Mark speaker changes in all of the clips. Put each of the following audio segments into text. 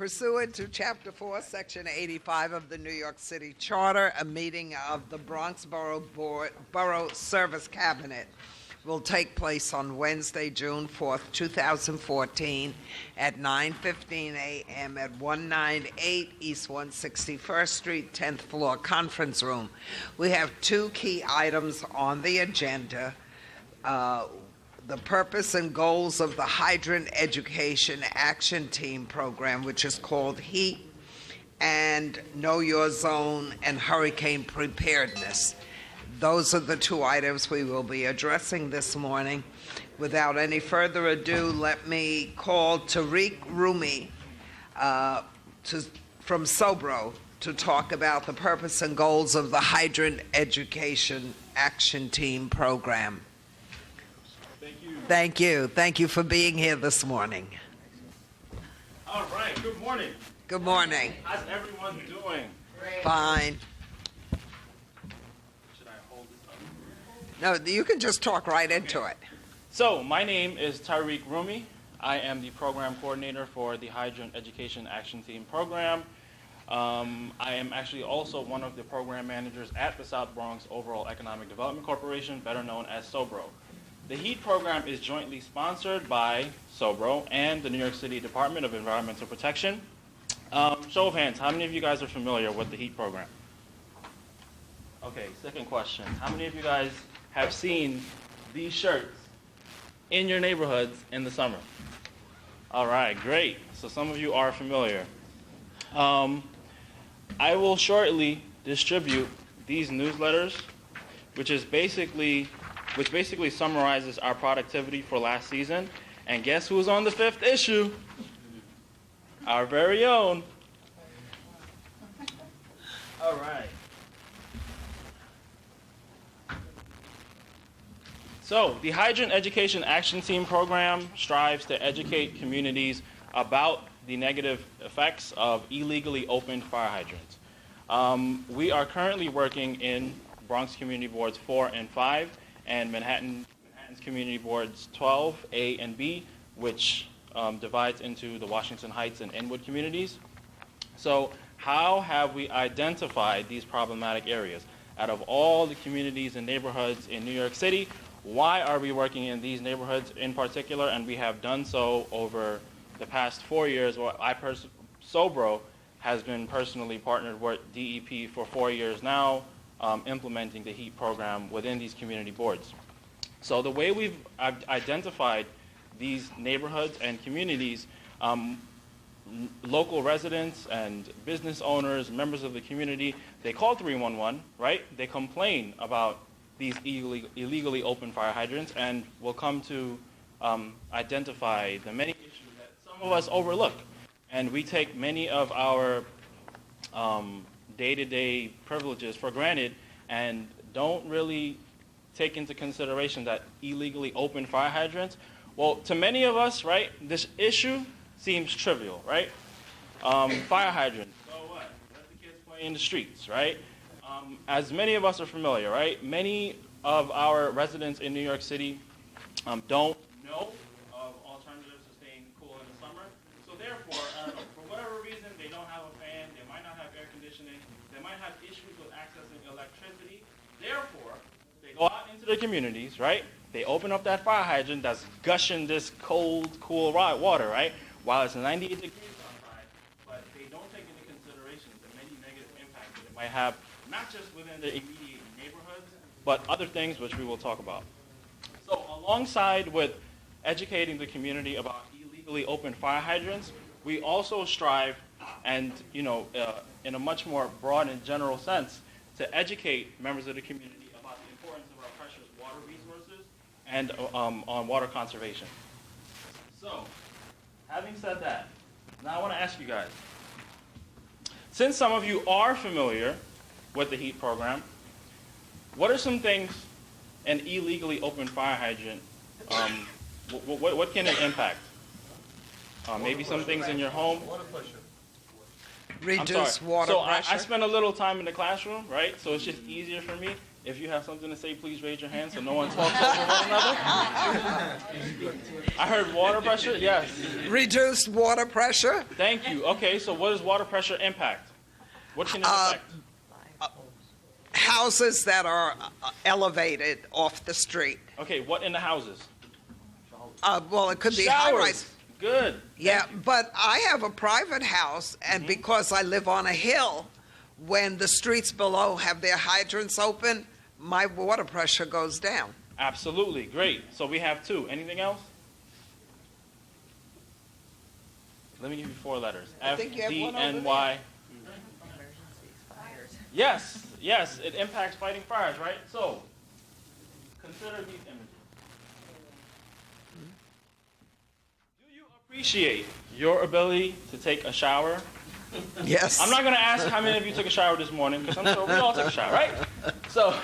Speaker 1: Pursuant to Chapter 4, Section 85 of the New York City Charter, a meeting of the Bronx Borough Service Cabinet will take place on Wednesday, June 4th, 2014 at 9:15 a.m. at 198 East 161st Street, 10th floor, conference room. We have two key items on the agenda. The purpose and goals of the Hydrant Education Action Team program, which is called HEAT, and Know Your Zone and Hurricane Preparedness. Those are the two items we will be addressing this morning. Without any further ado, let me call Tariq Rumi from Borough to talk about the purpose and goals of the Hydrant Education Action Team program. Thank you. Thank you for being here this morning.
Speaker 2: All right. Good morning.
Speaker 1: Good morning.
Speaker 2: How's everyone doing?
Speaker 1: Great. Fine.
Speaker 2: Should I hold this up?
Speaker 1: No, you can just talk right into it.
Speaker 2: So, my name is Tariq Rumi. I am the program coordinator for the Hydrant Education Action Team program. I am actually also one of the program managers at the South Bronx Overall Economic Development Corporation, better known as Borough. The HEAT program is jointly sponsored by Borough and the New York City Department of Environmental Protection. Show of hands, how many of you guys are familiar with the HEAT program? Okay, second question. How many of you guys have seen these shirts in your neighborhoods in the summer? All right, great. So some of you are familiar. I will shortly distribute these newsletters, which basically summarizes our productivity for last season. And guess who's on the 5th issue? Our very own. All right. So, the Hydrant Education Action Team program strives to educate communities about the negative effects of illegally opened fire hydrants. We are currently working in Bronx Community Boards 4 and 5, and Manhattan's Community Boards 12, A and B, which divides into the Washington Heights and Inwood communities. So how have we identified these problematic areas? Out of all the communities and neighborhoods in New York City, why are we working in these neighborhoods in particular? And we have done so over the past 4 years. Borough has been personally partnered with DEP for 4 years now, implementing the HEAT program within these community boards. So the way we've identified these neighborhoods and communities, local residents and business owners, members of the community, they call 311, right? They complain about these illegally open fire hydrants, and will come to identify the many issues that some of us overlook. And we take many of our day-to-day privileges for granted and don't really take into consideration that illegally open fire hydrants, well, to many of us, right, this issue seems trivial, right? Fire hydrants, so what? Let the kids play in the streets, right? As many of us are familiar, right, many of our residents in New York City don't know of alternatives to staying cool in the summer. So therefore, for whatever reason, they don't have a fan, they might not have air conditioning, they might have issues with accessing electricity. Therefore, they go out into the communities, right? They open up that fire hydrant that's gushing this cold, cool water, right? While it's 98 degrees outside, but they don't take into consideration the many negative impacts that it might have, not just within the immediate neighborhoods, but other things which we will talk about. So alongside with educating the community about illegally open fire hydrants, we also strive and, in a much more broad and general sense, to educate members of the community about the importance of our precious water resources and on water conservation. So, having said that, now I want to ask you guys, since some of you are familiar with the HEAT program, what are some things an illegally open fire hydrant, what can it impact? Maybe some things in your home.
Speaker 3: Water pressure.
Speaker 1: Reduce water pressure.
Speaker 2: I spend a little time in the classroom, right? So it's just easier for me. If you have something to say, please raise your hand so no one talks over one another. I heard water pressure. Yes.
Speaker 1: Reduced water pressure.
Speaker 2: Thank you. Okay, so what does water pressure impact? What can it affect?
Speaker 1: Houses that are elevated off the street.
Speaker 2: Okay, what in the houses?
Speaker 1: Well, it could be
Speaker 2: Showers.
Speaker 1: high-rise.
Speaker 2: Good.
Speaker 1: Yeah, but I have a private house, and because I live on a hill, when the streets below have their hydrants open, my water pressure goes down.
Speaker 2: Absolutely. Great. So we have 2. Anything else? Let me give you 4 letters.
Speaker 1: I think you have one over
Speaker 2: FDNY. Yes. Yes. It impacts fighting fires, right? So consider these images. Do you appreciate your ability to take a shower?
Speaker 1: Yes.
Speaker 2: I'm not going to ask how many of you took a shower this morning, because I'm sure we all took a shower, right? So,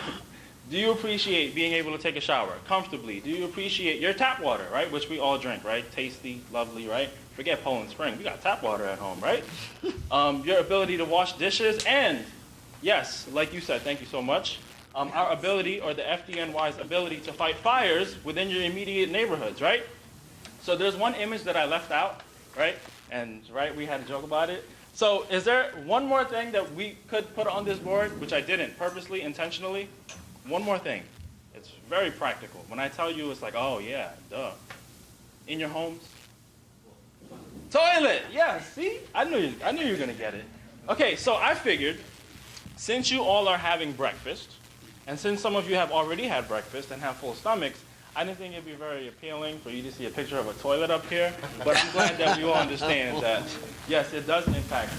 Speaker 2: do you appreciate being able to take a shower comfortably? Do you appreciate your tap water, right, which we all drink, right? Tasty, lovely, right? Forget Poland Spring. We got tap water at home, right? Your ability to wash dishes, and, yes, like you said, thank you so much, our ability, or the FDNY's ability, to fight fires within your immediate neighborhoods, right? So there's one image that I left out, right? And, right, we had a joke about it. So is there one more thing that we could put on this board, which I didn't, purposely, intentionally? One more thing. It's very practical. When I tell you, it's like, oh, yeah, duh. In your homes? Toilet! Yeah, see? I knew you were going to get it. Okay, so I figured, since you all are having breakfast, and since some of you have already had breakfast and have full stomachs, I didn't think it'd be very appealing for you to see a picture of a toilet up here, but I'm glad that you all understand that, yes, it does impact.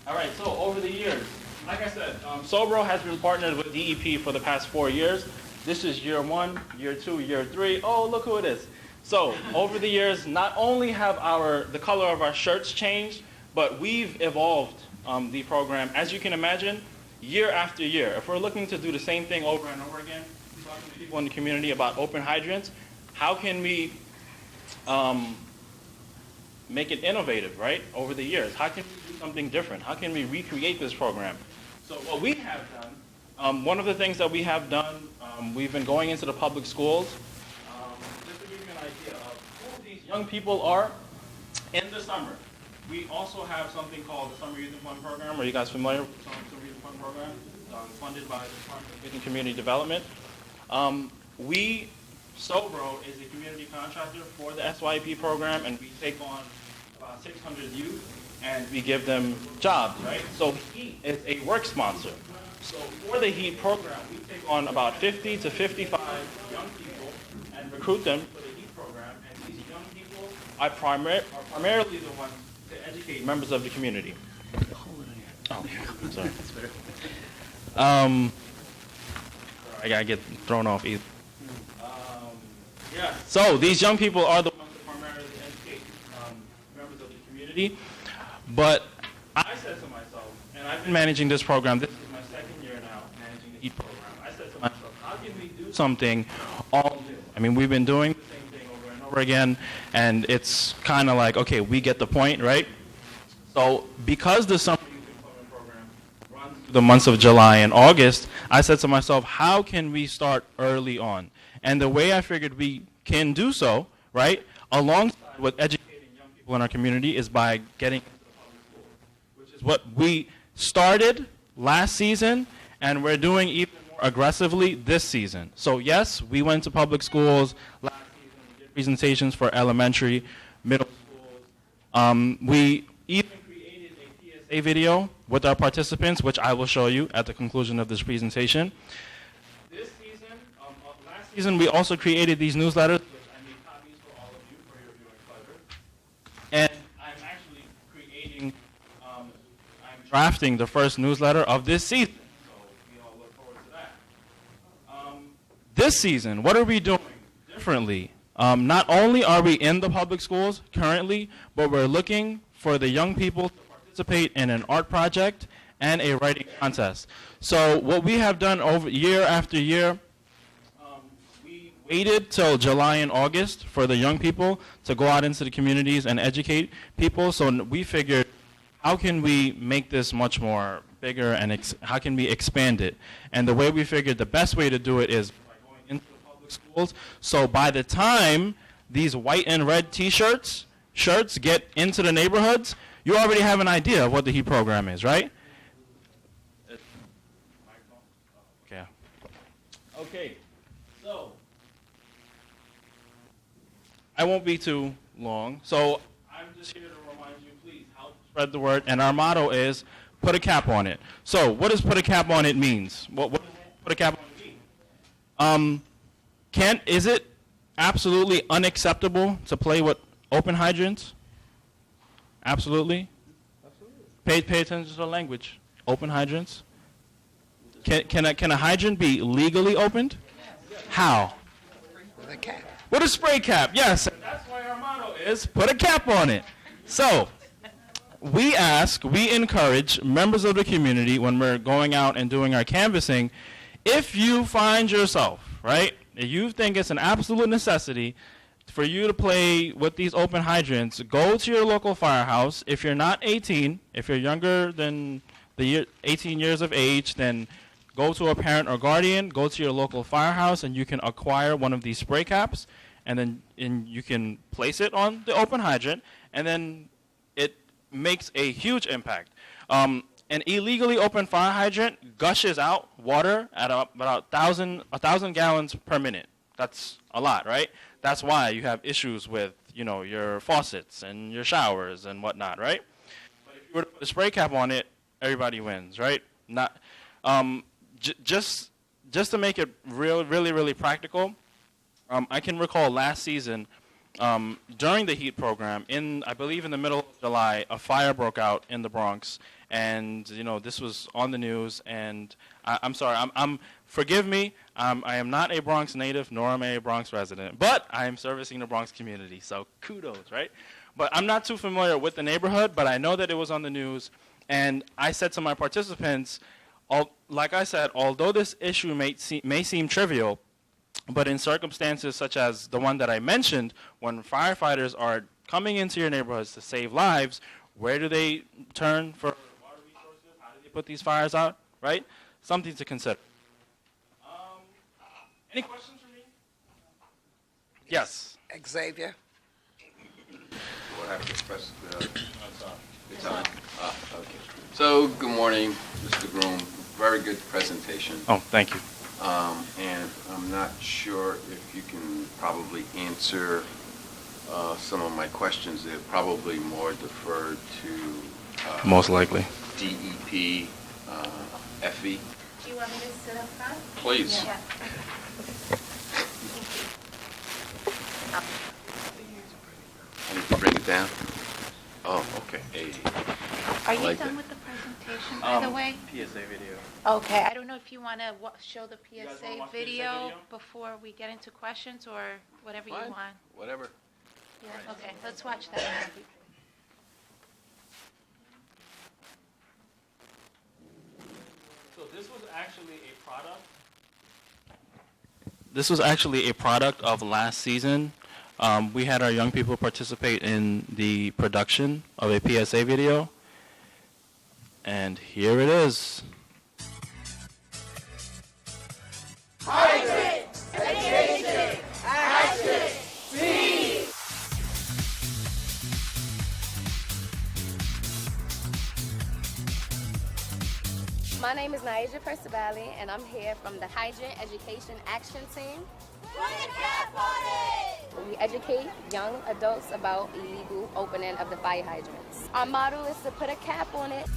Speaker 2: All right, so over the years, like I said, Borough has been partnered with DEP for the past 4 years. This is year 1, year 2, year 3. Oh, look who it is. So over the years, not only have the color of our shirts changed, but we've evolved the program, as you can imagine, year after year. If we're looking to do the same thing over and over again, talking to people in the community about open hydrants, how can we make it innovative, right, over the years? How can we do something different? How can we recreate this program? So what we have done, one of the things that we have done, we've been going into the public schools, just to give you an idea of who these young people are in the summer. We also have something called the Summer Youth and Fun Program. Are you guys familiar with the Summer Youth and Fun Program? Funded by the Department of Youth and Community Development. Borough is a community contractor for the SYP program, and we take on about 600 youth, and we give them jobs, right? So HEAT is a work sponsor. So for the HEAT program, we take on about 50 to 55 young people and recruit them for the HEAT program, and these young people are primarily the ones to educate members of the community. Oh, sorry. I gotta get thrown off either. Yeah. So these young people are the ones that primarily educate members of the community. But I said to myself, and I've been managing this program. This is my 2nd year now managing the HEAT program. I said to myself, how can we do something all new? I mean, we've been doing the same thing over and over again, and it's kind of like, okay, we get the point, right? So because the Summer Youth Employment Program runs through the months of July and August, I said to myself, how can we start early on? And the way I figured we can do so, right, alongside with educating young people in our community, is by getting into the public schools, which is what we started last season, and we're doing even more aggressively this season. So yes, we went to public schools last season. We did presentations for elementary, middle schools. We even created a PSA video with our participants, which I will show you at the conclusion of this presentation. This season, last season, we also created these newsletters, which I made copies for all of you for your viewing pleasure. And I'm actually I'm drafting the first newsletter of this season. So we all look forward to that. This season, what are we doing differently? Not only are we in the public schools currently, but we're looking for the young people to participate in an art project and a writing contest. So what we have done over year after year, we waited till July and August for the young people to go out into the communities and educate people. So we figured, how can we make this much more bigger and how can we expand it? And the way we figured the best way to do it is by going into the public schools. So by the time these white and red shirts get into the neighborhoods, you already have an idea of what the heat program is, right? Okay. Okay. So I won't be too long. So I'm just here to remind you, please help spread the word. And our motto is put a cap on it. So what does put a cap on it means? What does put a cap on it mean? Is it absolutely unacceptable to play with open hydrants? Absolutely. Pay attention to the language. Open hydrants. Can a hydrant be legally opened? How?
Speaker 1: With a cap.
Speaker 2: With a spray cap, yes. That's why our motto is put a cap on it. So we encourage members of the community when we're going out and doing our canvassing, if you find yourself, right, if you think it's an absolute necessity for you to play with these open hydrants, go to your local firehouse. If you're not 18, if you're younger than 18 years of age, then go to a parent or guardian, go to your local firehouse, and you can acquire one of these spray caps, and then you can place it on the open hydrant, and then it makes a huge impact. An illegally open fire hydrant gushes out water at about 1,000 gallons per minute. That's a lot, right? That's why you have issues with, your faucets and your showers and whatnot, right? But if you were to put a spray cap on it, everybody wins, right? Not, just to make it really practical, I can recall last season, during the heat program, I believe in the middle of July, a fire broke out in the Bronx, and this was on the news. And I'm sorry, forgive me, I am not a Bronx native, nor am I a Bronx resident, but I am servicing the Bronx community, so kudos, right? But I'm not too familiar with the neighborhood, but I know that it was on the news, and I said to my participants, like I said, although this issue may seem trivial, but in circumstances such as the one that I mentioned, when firefighters are coming into your neighborhoods to save lives, where do they turn for water resources? How do they put these fires out, right? Something to consider. Any questions for me? Yes.
Speaker 1: Xavier?
Speaker 3: We'll have to press the time. Okay. So, good morning, Mr. Groom. Very good presentation.
Speaker 2: Oh, thank you.
Speaker 3: And I'm not sure if you can probably answer some of my questions. They're probably more deferred to
Speaker 2: most likely
Speaker 3: DEP, FE.
Speaker 4: Do you want me to sit up front?
Speaker 3: Please.
Speaker 4: Yeah.
Speaker 3: I need to bring it down. Oh, okay. Hey.
Speaker 4: Are you
Speaker 3: like
Speaker 4: done
Speaker 3: that.
Speaker 4: with the presentation, by the way?
Speaker 2: PSA video.
Speaker 4: Okay, I don't know if you want to show the
Speaker 2: guys wanna
Speaker 4: PSA
Speaker 2: watch PSA
Speaker 4: video
Speaker 2: video?
Speaker 4: before we get into questions, or whatever you
Speaker 3: Fine.
Speaker 4: want.
Speaker 3: Whatever.
Speaker 4: Yeah, okay, let's watch that.
Speaker 2: So this was actually a product. This was actually a product of last season. We had our young people participate in the production of a PSA video. And here it is.
Speaker 5: Hydrate, education, action, speed.
Speaker 6: My name is Naija Percivali, and I'm here from the Hydrant Education Action Team.
Speaker 5: Put a cap on it!
Speaker 6: We educate young adults about illegal opening of the fire hydrants. Our motto is to put a cap on it.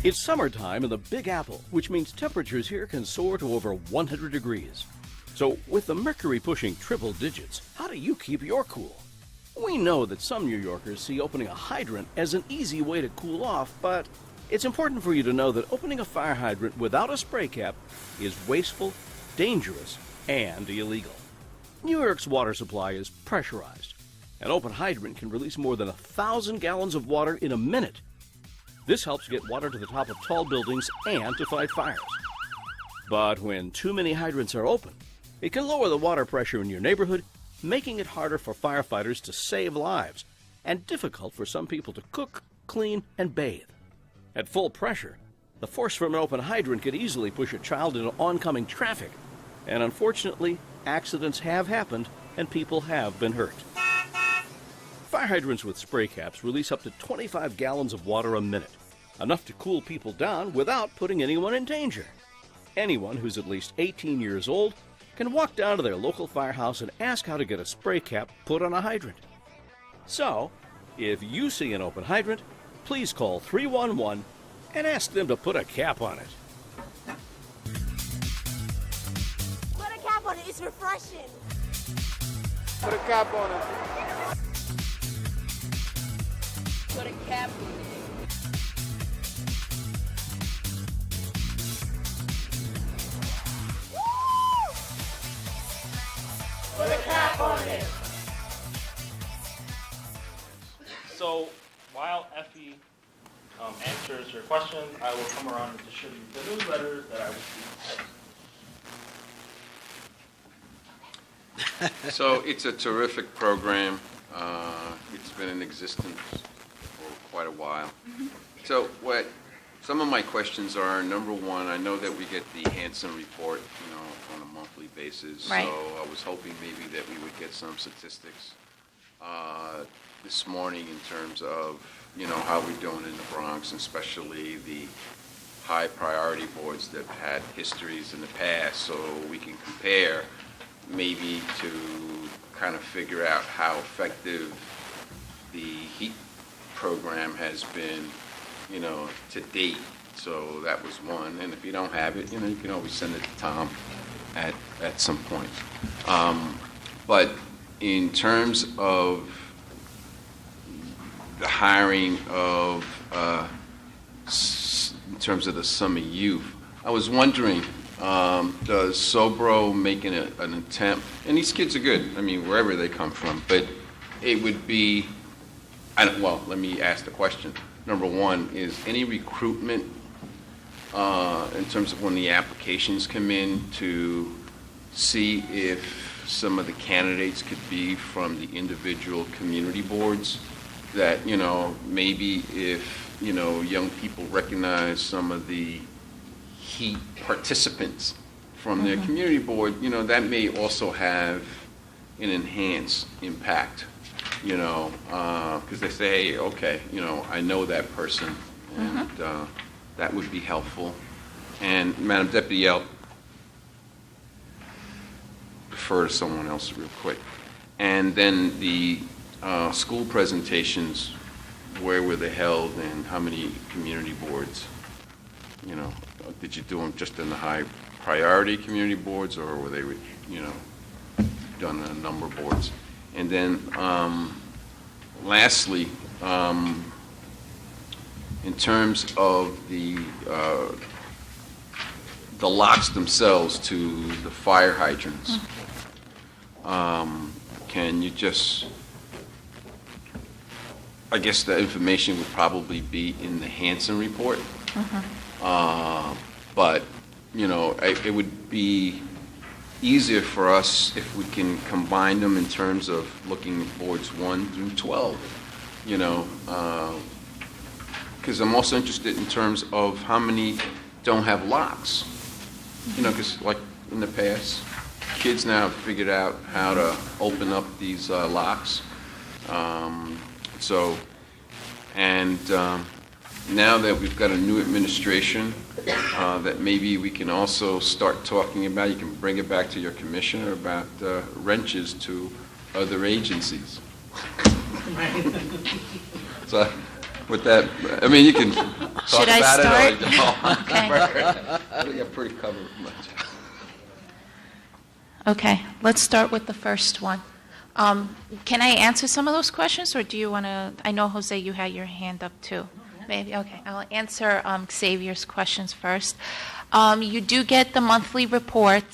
Speaker 7: It's summertime in the Big Apple, which means temperatures here can soar to over 100 degrees. So with the mercury pushing triple digits, how do you keep your cool? We know that some New Yorkers see opening a hydrant as an easy way to cool off, but it's important for you to know that opening a fire hydrant without a spray cap is wasteful, dangerous, and illegal. New York's water supply is pressurized. An open hydrant can release more than 1,000 gallons of water in a minute. This helps get water to the top of tall buildings and to fight fires. But when too many hydrants are open, it can lower the water pressure in your neighborhood, making it harder for firefighters to save lives and difficult for some people to cook, clean, and bathe. At full pressure, the force from an open hydrant could easily push a child into oncoming traffic. And unfortunately, accidents have happened and people have been hurt. Fire hydrants with spray caps release up to 25 gallons of water a minute, enough to cool people down without putting anyone in danger. Anyone who's at least 18 years old can walk down to their local firehouse and ask how to get a spray cap put on a hydrant. So, if you see an open hydrant, please call 311 and ask them to put a cap on it.
Speaker 5: Put a cap on it. It's refreshing.
Speaker 8: Put a cap on it.
Speaker 6: Put a cap on it.
Speaker 5: Put a cap on it.
Speaker 2: So while Effie answers your questions, I will come around and distribute the newsletters that I received.
Speaker 3: So it's a terrific program. It's been in existence for quite a while. So what some of my questions are, number one, I know that we get the Hansen report, on a monthly basis.
Speaker 4: Right.
Speaker 3: So I was hoping maybe that we would get some statistics this morning in terms of, how we're doing in the Bronx, and especially the high priority boards that have had histories in the past, so we can compare maybe to kind of figure out how effective the heat program has been, to date. So that was one. And if you don't have it, you can always send it to Tom at some point. But in terms of the hiring of, in terms of the summer youth, I was wondering, does Sobro make an attempt, and these kids are good, wherever they come from, but it would be, let me ask the question. Number one, is any recruitment in terms of when the applications come in to see if some of the candidates could be from the individual community boards? That, maybe if, young people recognize some of the heat participants from their community board, that may also have an enhanced impact, because they say, hey, okay, I know that person, and that would be helpful. And Madam Deputy, I'll defer to someone else real quick. And then the school presentations, where were they held and how many community boards? Did you do them just in the high priority community boards, or were they, done on a number of boards? And then lastly, in terms of the locks themselves to the fire hydrants, can you just, I guess the information would probably be in the Hansen report. But, it would be easier for us if we can combine them in terms of looking at boards 1 through 12, because I'm also interested in terms of how many don't have locks, because like in the past, kids now have figured out how to open up these locks. Now that we've got a new administration, that maybe we can also start talking about, you can bring it back to your commissioner about wrenches to other agencies. So with that, you can talk
Speaker 4: Should I
Speaker 3: about
Speaker 4: start?
Speaker 3: I think I'm pretty covered much.
Speaker 4: Okay, let's start with the first one. Can I answer some of those questions, or do you want to? I know, Jose, you had your hand up too. Maybe, okay. I'll answer Xavier's questions first. You do get the monthly report.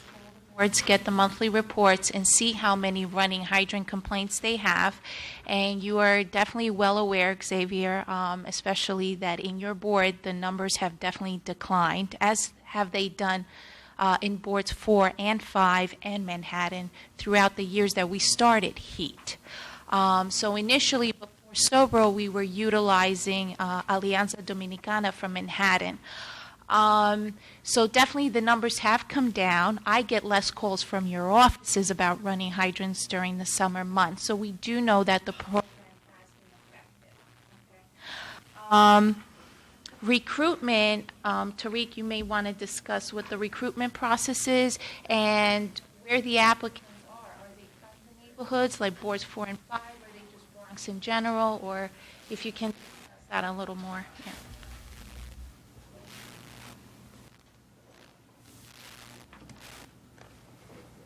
Speaker 4: Boards get the monthly reports and see how many running hydrant complaints they have. And you are definitely well aware, Xavier, especially that in your board, the numbers have definitely declined, as have they done in boards 4 and 5 and Manhattan throughout the years that we started heat. So initially, before Sobro, we were utilizing Alianza Dominicana from Manhattan. So definitely the numbers have come down. I get less calls from your offices about running hydrants during the summer months. So we do know that the program has been effective. Recruitment, Tariq, you may want to discuss what the recruitment process is and where the applicants are. Are they from the neighborhoods like boards 4 and 5? Are they just Bronx in general? Or if you can discuss that a little more. Yeah.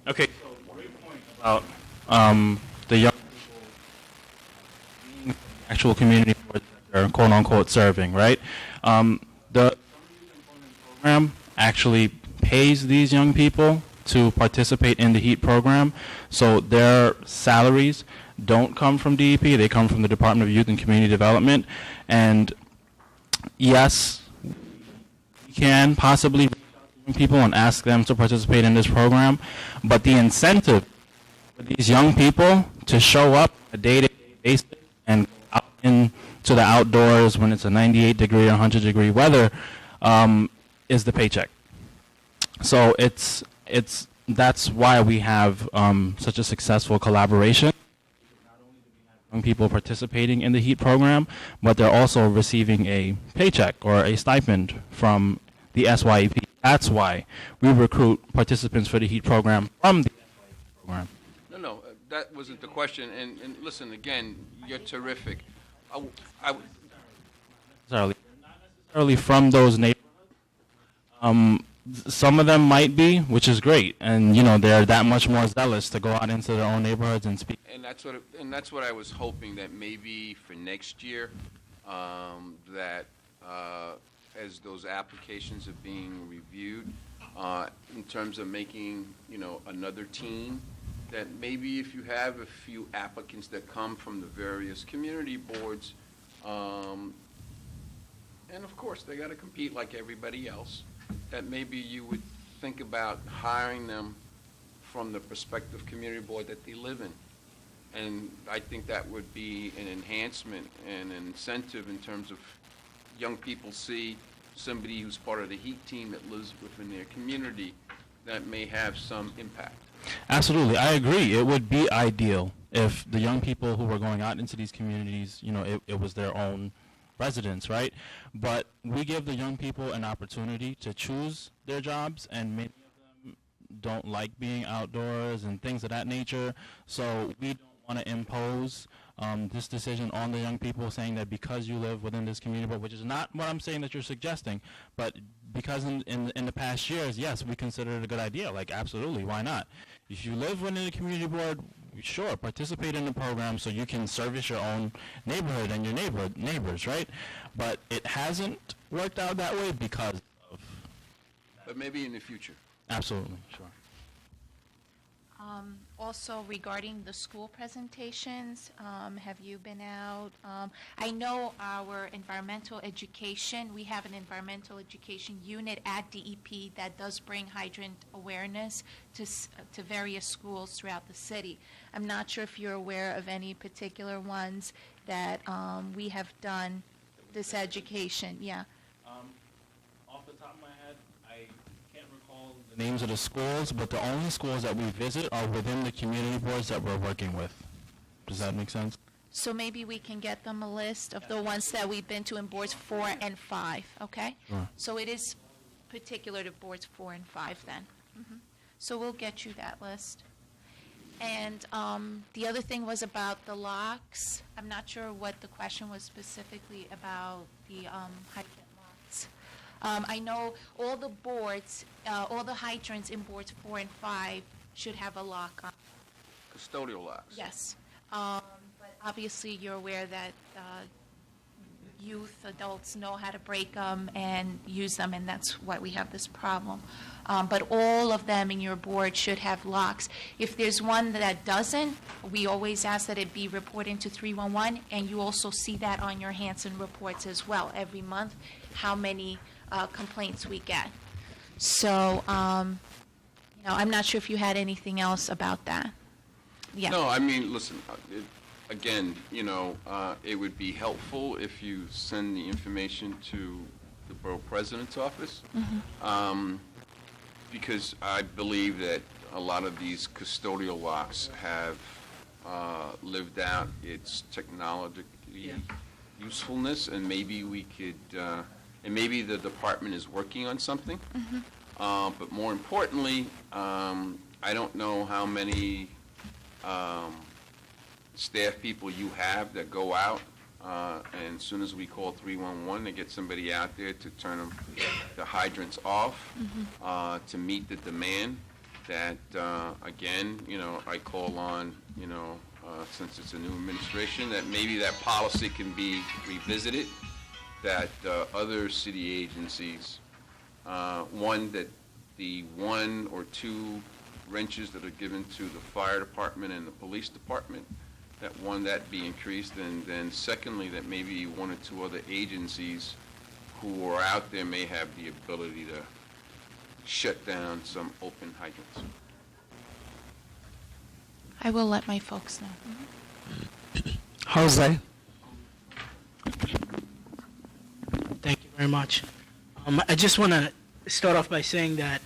Speaker 2: Okay, so great point about the young people being actual community boards that they're quote unquote serving, right? The program actually pays these young people to participate in the HEAT program, so their salaries don't come from DEP, they come from the Department of Youth and Community Development. And yes, we can possibly reach out to young people and ask them to participate in this program, but the incentive for these young people to show up on a day-to-day basis and go out into the outdoors when it's a 98-degree or 100-degree weather is the paycheck. So that's why we have such a successful collaboration. Young people participating in the HEAT program, but they're also receiving a paycheck or a stipend from the SYEP. That's why we recruit participants for the HEAT program from the SYEP program.
Speaker 3: No, that wasn't the question. And listen, again, you're terrific. Not
Speaker 2: necessarily from those neighborhoods. Some of them might be, which is great, and they're that much more zealous to go out into their own neighborhoods and speak.
Speaker 3: And that's what I was hoping, that maybe for next year, that as those applications are being reviewed, in terms of making another team, that maybe if you have a few applicants that come from the various community boards, and of course they got to compete like everybody else, that maybe you would think about hiring them from the prospective community board that they live in. And I think that would be an enhancement and an incentive in terms of young people see somebody who's part of the HEAT team that lives within their community that may have some impact.
Speaker 2: Absolutely, I agree. It would be ideal if the young people who were going out into these communities, it was their own residents, right? But we give the young people an opportunity to choose their jobs, and many of them don't like being outdoors and things of that nature. So we don't want to impose this decision on the young people, saying that because you live within this community board, which is not what I'm saying that you're suggesting, but because in the past years, yes, we consider it a good idea. Like, absolutely, why not? If you live within the community board, sure, participate in the program so you can service your own neighborhood and your neighbors, right? But it hasn't worked out that way because of...
Speaker 3: But maybe in the future.
Speaker 2: Absolutely, sure.
Speaker 4: Also, regarding the school presentations, have you been out? I know our environmental education, we have an environmental education unit at DEP that does bring hydrant awareness to various schools throughout the city. I'm not sure if you're aware of any particular ones that we have done this education. Yeah.
Speaker 2: Off the top of my head, I can't recall the names of the schools, but the only schools that we visit are within the community boards that we're working with. Does that make sense?
Speaker 4: So maybe we can get them a list of the ones that we've been to in boards 4 and 5, okay?
Speaker 2: Sure.
Speaker 4: So it is particular to boards 4 and 5 then. So we'll get you that list. And the other thing was about the locks. I'm not sure what the question was specifically about the hydrant locks. I know all the boards, all the hydrants in boards 4 and 5 should have a lock on.
Speaker 3: Custodial locks.
Speaker 4: Yes. But obviously you're aware that youth, adults know how to break them and use them, and that's why we have this problem. But all of them in your board should have locks. If there's one that doesn't, we always ask that it be reported to 311, and you also see that on your Hansen reports as well every month, how many complaints we get. So, I'm not sure if you had anything else about that. Yeah.
Speaker 3: No, I mean, listen, again, it would be helpful if you send the information to the borough president's office, because I believe that a lot of these custodial locks have lived out its technologically usefulness, and maybe we could, and maybe the department is working on something. But more importantly, I don't know how many staff people you have that go out, and as soon as we call 311, they get somebody out there to turn the hydrants off, to meet the demand that, again, I call on, since it's a new administration, that maybe that policy can be revisited, that other city agencies, that the 1 or 2 wrenches that are given to the fire department and the police department, that be increased, and then secondly, that maybe 1 or 2 other agencies who are out there may have the ability to shut down some open hydrants.
Speaker 4: I will let my folks know.
Speaker 9: Jose. Thank you very much. I just want to start off by saying that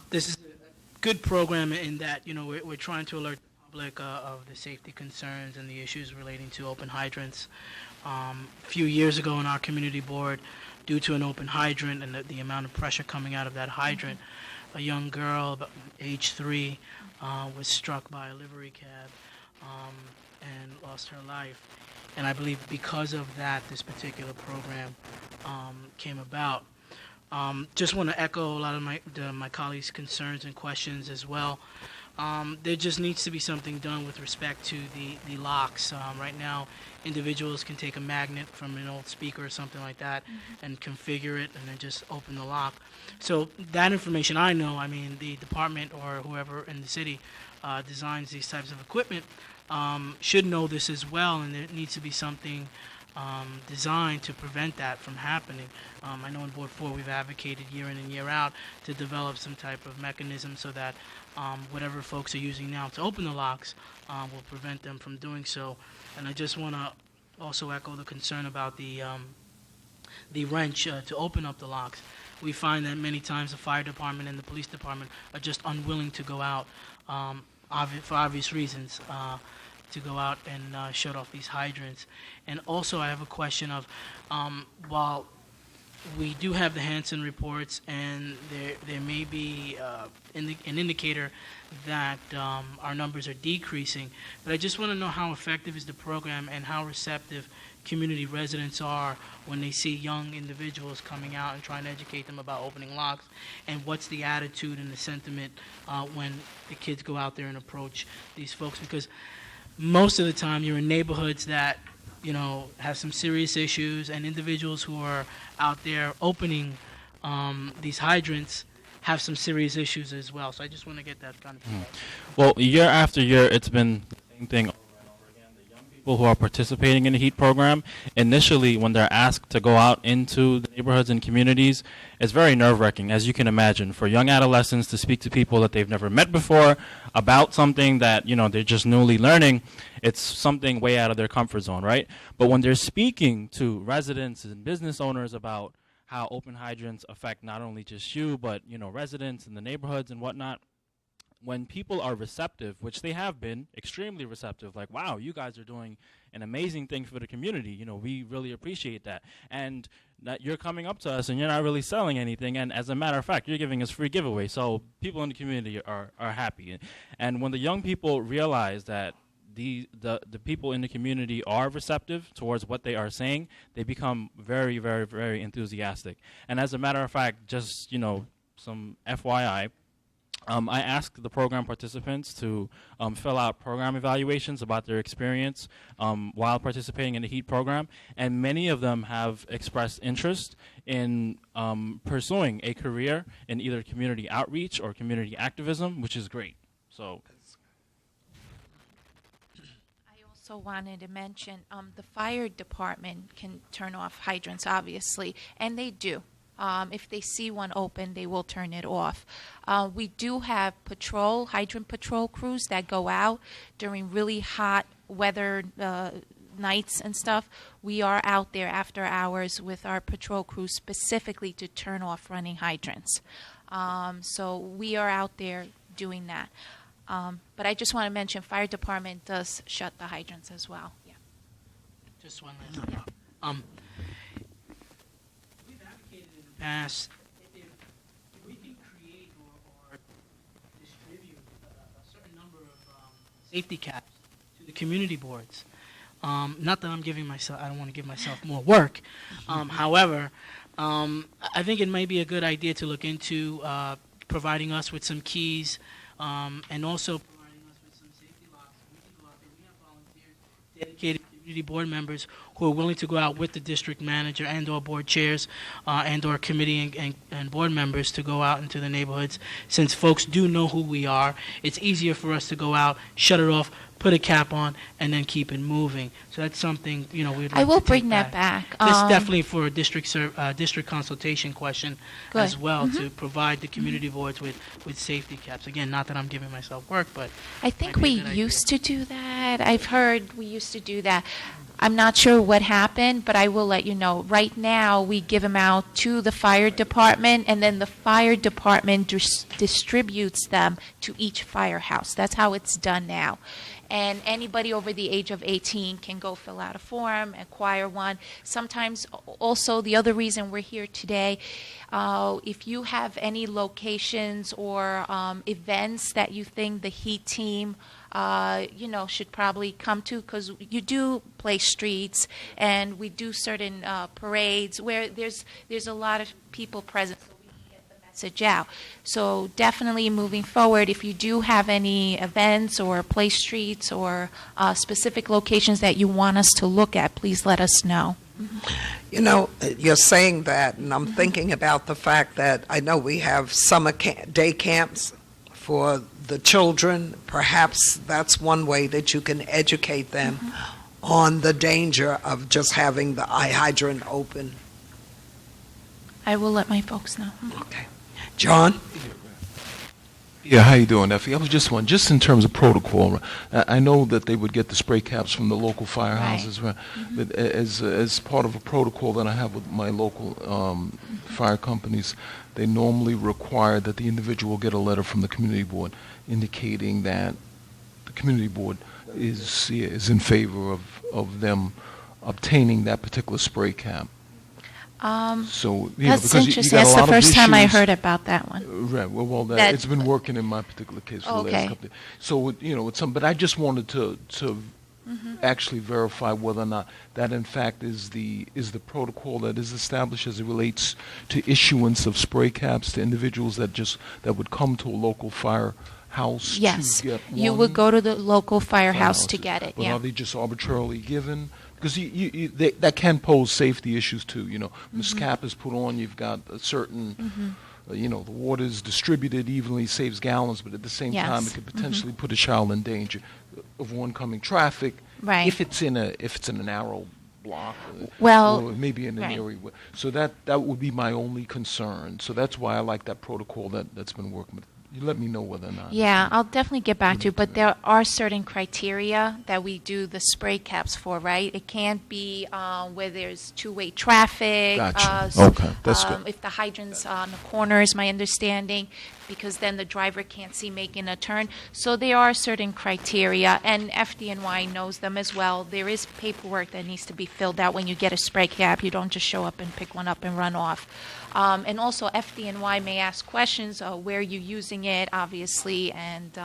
Speaker 9: this is a good program in that, we're trying to alert the public of the safety concerns and the issues relating to open hydrants. A few years ago in our community board, due to an open hydrant and the amount of pressure coming out of that hydrant, a young girl, about age 3, was struck by a livery cab and lost her life. And I believe because of that, this particular program came about. Just want to echo a lot of my colleagues' concerns and questions as well. There just needs to be something done with respect to the locks. Right now, individuals can take a magnet from an old speaker or something like that and configure it and then just open the lock. So that information I know, the department or whoever in the city designs these types of equipment should know this as well, and there needs to be something designed to prevent that from happening. I know in Board 4 we've advocated year in and year out to develop some type of mechanism so that whatever folks are using now to open the locks will prevent them from doing so. And I just want to also echo the concern about the wrench to open up the locks. We find that many times the fire department and the police department are just unwilling to go out for obvious reasons. To go out and shut off these hydrants. And also I have a question of, while we do have the Hansen reports and there may be an indicator that our numbers are decreasing, but I just want to know how effective is the program and how receptive community residents are when they see young individuals coming out and trying to educate them about opening locks, and what's the attitude and the sentiment when the kids go out there and approach these folks, because most of the time you're in neighborhoods that have some serious issues, and individuals who are out there opening these hydrants have some serious issues as well. So I just want to get that kind of feedback.
Speaker 2: Well, year after year, it's been the same thing over and over again. The young people who are participating in the HEAT program, initially when they're asked to go out into the neighborhoods and communities, it's very nerve-wracking, as you can imagine, for young adolescents to speak to people that they've never met before about something that, they're just newly learning. It's something way out of their comfort zone, right? But when they're speaking to residents and business owners about how open hydrants affect not only just you, but, residents in the neighborhoods and whatnot, when people are receptive, which they have been extremely receptive, like, wow, you guys are doing an amazing thing for the community. We really appreciate that. And that you're coming up to us and you're not really selling anything. And as a matter of fact, you're giving us free giveaways. So people in the community are happy. And when the young people realize that the people in the community are receptive towards what they are saying, they become very, very, very enthusiastic. And as a matter of fact, just, some FYI, I asked the program participants to fill out program evaluations about their experience while participating in the HEAT program, and many of them have expressed interest in pursuing a career in either community outreach or community activism, which is great. So,
Speaker 4: I also wanted to mention the fire department can turn off hydrants, obviously, and they do. If they see one open, they will turn it off. We do have hydrant patrol crews that go out during really hot weather nights and stuff. We are out there after hours with our patrol crews specifically to turn off running hydrants. So we are out there doing that. But I just want to mention, fire department does shut the hydrants as well. Yeah.
Speaker 9: Just one last thing. We've advocated in the past if we can create or distribute a certain number of safety caps to the community boards. Not that I don't want to give myself more work. However, I think it may be a good idea to look into providing us with some keys and also providing us with some safety locks. We can go out there. We have volunteers, dedicated community board members who are willing to go out with the district manager and or board chairs and or committee and board members to go out into the neighborhoods. Since folks do know who we are, it's easier for us to go out, shut it off, put a cap on, and then keep it moving. So that's something, we'd like
Speaker 4: I will
Speaker 9: to take
Speaker 4: bring that back.
Speaker 9: This is definitely for a district consultation question
Speaker 4: Good.
Speaker 9: as well, to provide the community boards with safety caps. Again, not that I'm giving myself work, but
Speaker 4: I think
Speaker 9: might be
Speaker 4: we
Speaker 9: a good idea.
Speaker 4: used to do that. I've heard we used to do that. I'm not sure what happened, but I will let you know. Right now, we give them out to the fire department, and then the fire department distributes them to each firehouse. That's how it's done now. And anybody over the age of 18 can go fill out a form, acquire one. Sometimes also the other reason we're here today, if you have any locations or events that you think the heat team should probably come to, because you do play streets and we do certain parades where there's a lot of people present. Message out. So definitely moving forward, if you do have any events or play streets or specific locations that you want us to look at, please let us know.
Speaker 1: You're saying that, and I'm thinking about the fact that I know we have summer day camps for the children. Perhaps that's one way that you can educate them on the danger of just having the eye hydrant open.
Speaker 4: I will let my folks know.
Speaker 1: Okay. John?
Speaker 10: Yeah, how you doing, Effie? I was just wondering, just in terms of protocol, I know that they would get the spray caps from the local firehouses, right? But as part of a protocol that I have with my local fire companies, they normally require that the individual get a letter from the community board indicating that the community board is in favor of them obtaining that particular spray cap. So
Speaker 4: That's
Speaker 10: because
Speaker 4: interesting.
Speaker 10: you got a
Speaker 4: That's
Speaker 10: lot
Speaker 4: the
Speaker 10: of
Speaker 4: first time I
Speaker 10: issues.
Speaker 4: heard about that one.
Speaker 10: Right. Well,
Speaker 4: That-
Speaker 10: it's been working in my particular case for the last couple of days. So, it's some. But I just wanted to actually verify whether or not that, in fact, is the protocol that is established as it relates to issuance of spray caps to individuals that would come to a local firehouse
Speaker 4: Yes,
Speaker 10: to get
Speaker 4: you
Speaker 10: one
Speaker 4: would go to the local firehouse to
Speaker 10: firehouses.
Speaker 4: get it.
Speaker 10: But
Speaker 4: Yeah.
Speaker 10: are they just arbitrarily given? Because that can pose safety issues too. When this cap is put on, you've got a certain, the water is distributed evenly, saves gallons, but at the same time,
Speaker 4: Yes.
Speaker 10: it could potentially put a child in danger of oncoming traffic.
Speaker 4: Right.
Speaker 10: If it's in a narrow block,
Speaker 4: Well,
Speaker 10: or maybe in an
Speaker 4: right.
Speaker 10: area. So that would be my only concern. So that's why I like that protocol that's been working with. You let me know whether or not.
Speaker 4: Yeah, I'll definitely get back to you, but there are certain criteria that we do the spray caps for, right? It can't be where there's two-way traffic.
Speaker 10: Gotcha.
Speaker 4: So,
Speaker 10: Okay, that's good.
Speaker 4: If the hydrant's on the corner, is my understanding, because then the driver can't see making a turn. So there are certain criteria, and FDNY knows them as well. There is paperwork that needs to be filled out when you get a spray cap. You don't just show up and pick one up and run off. And also, FDNY may ask questions, where you're using it, obviously, and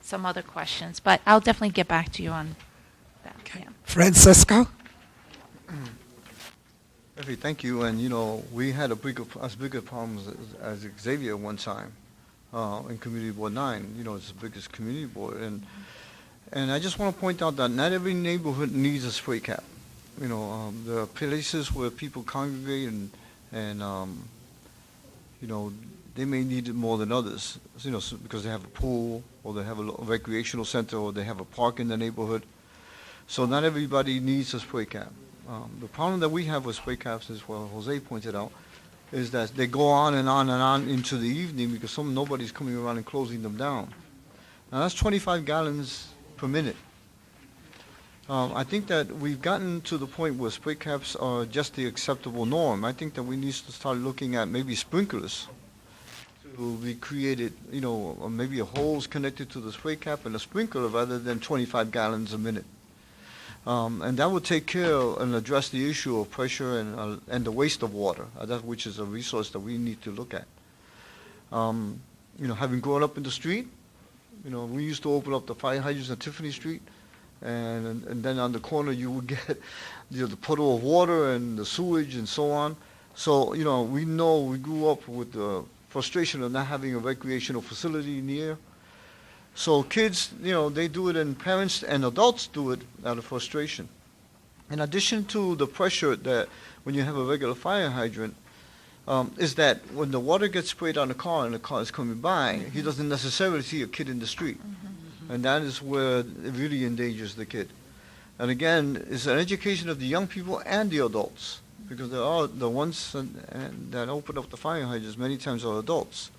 Speaker 4: some other questions. But I'll definitely get back to you on that.
Speaker 1: Okay.
Speaker 4: Yeah.
Speaker 1: Francisco?
Speaker 11: Effie, thank you. And, we had as bigger problems as Xavier one time in Community Board 9. It's the biggest community board. And I just want to point out that not every neighborhood needs a spray cap. There are places where people congregate and they may need it more than others, because they have a pool or they have a recreational center or they have a park in the neighborhood. So not everybody needs a spray cap. The problem that we have with spray caps is, well, Jose pointed out, is that they go on and on and on into the evening because nobody's coming around and closing them down. Now that's 25 gallons per minute. I think that we've gotten to the point where spray caps are just the acceptable norm. I think that we need to start looking at maybe sprinklers to be created, or maybe a hose connected to the spray cap and a sprinkler rather than 25 gallons a minute. And that would take care and address the issue of pressure and the waste of water, which is a resource that we need to look at. Having grown up in the street, we used to open up the fire hydrants on Tiffany Street, and then on the corner you would get the puddle of water and the sewage and so on. So, we grew up with the frustration of not having a recreational facility near. So kids, they do it, and parents and adults do it out of frustration. In addition to the pressure that when you have a regular fire hydrant, is that when the water gets sprayed on the car and the car is coming by, he doesn't necessarily see a kid in the street. And that is where it really endangers the kid. And again, it's an education of the young people and the adults, because there are the ones that open up the fire hydrants many times are adults.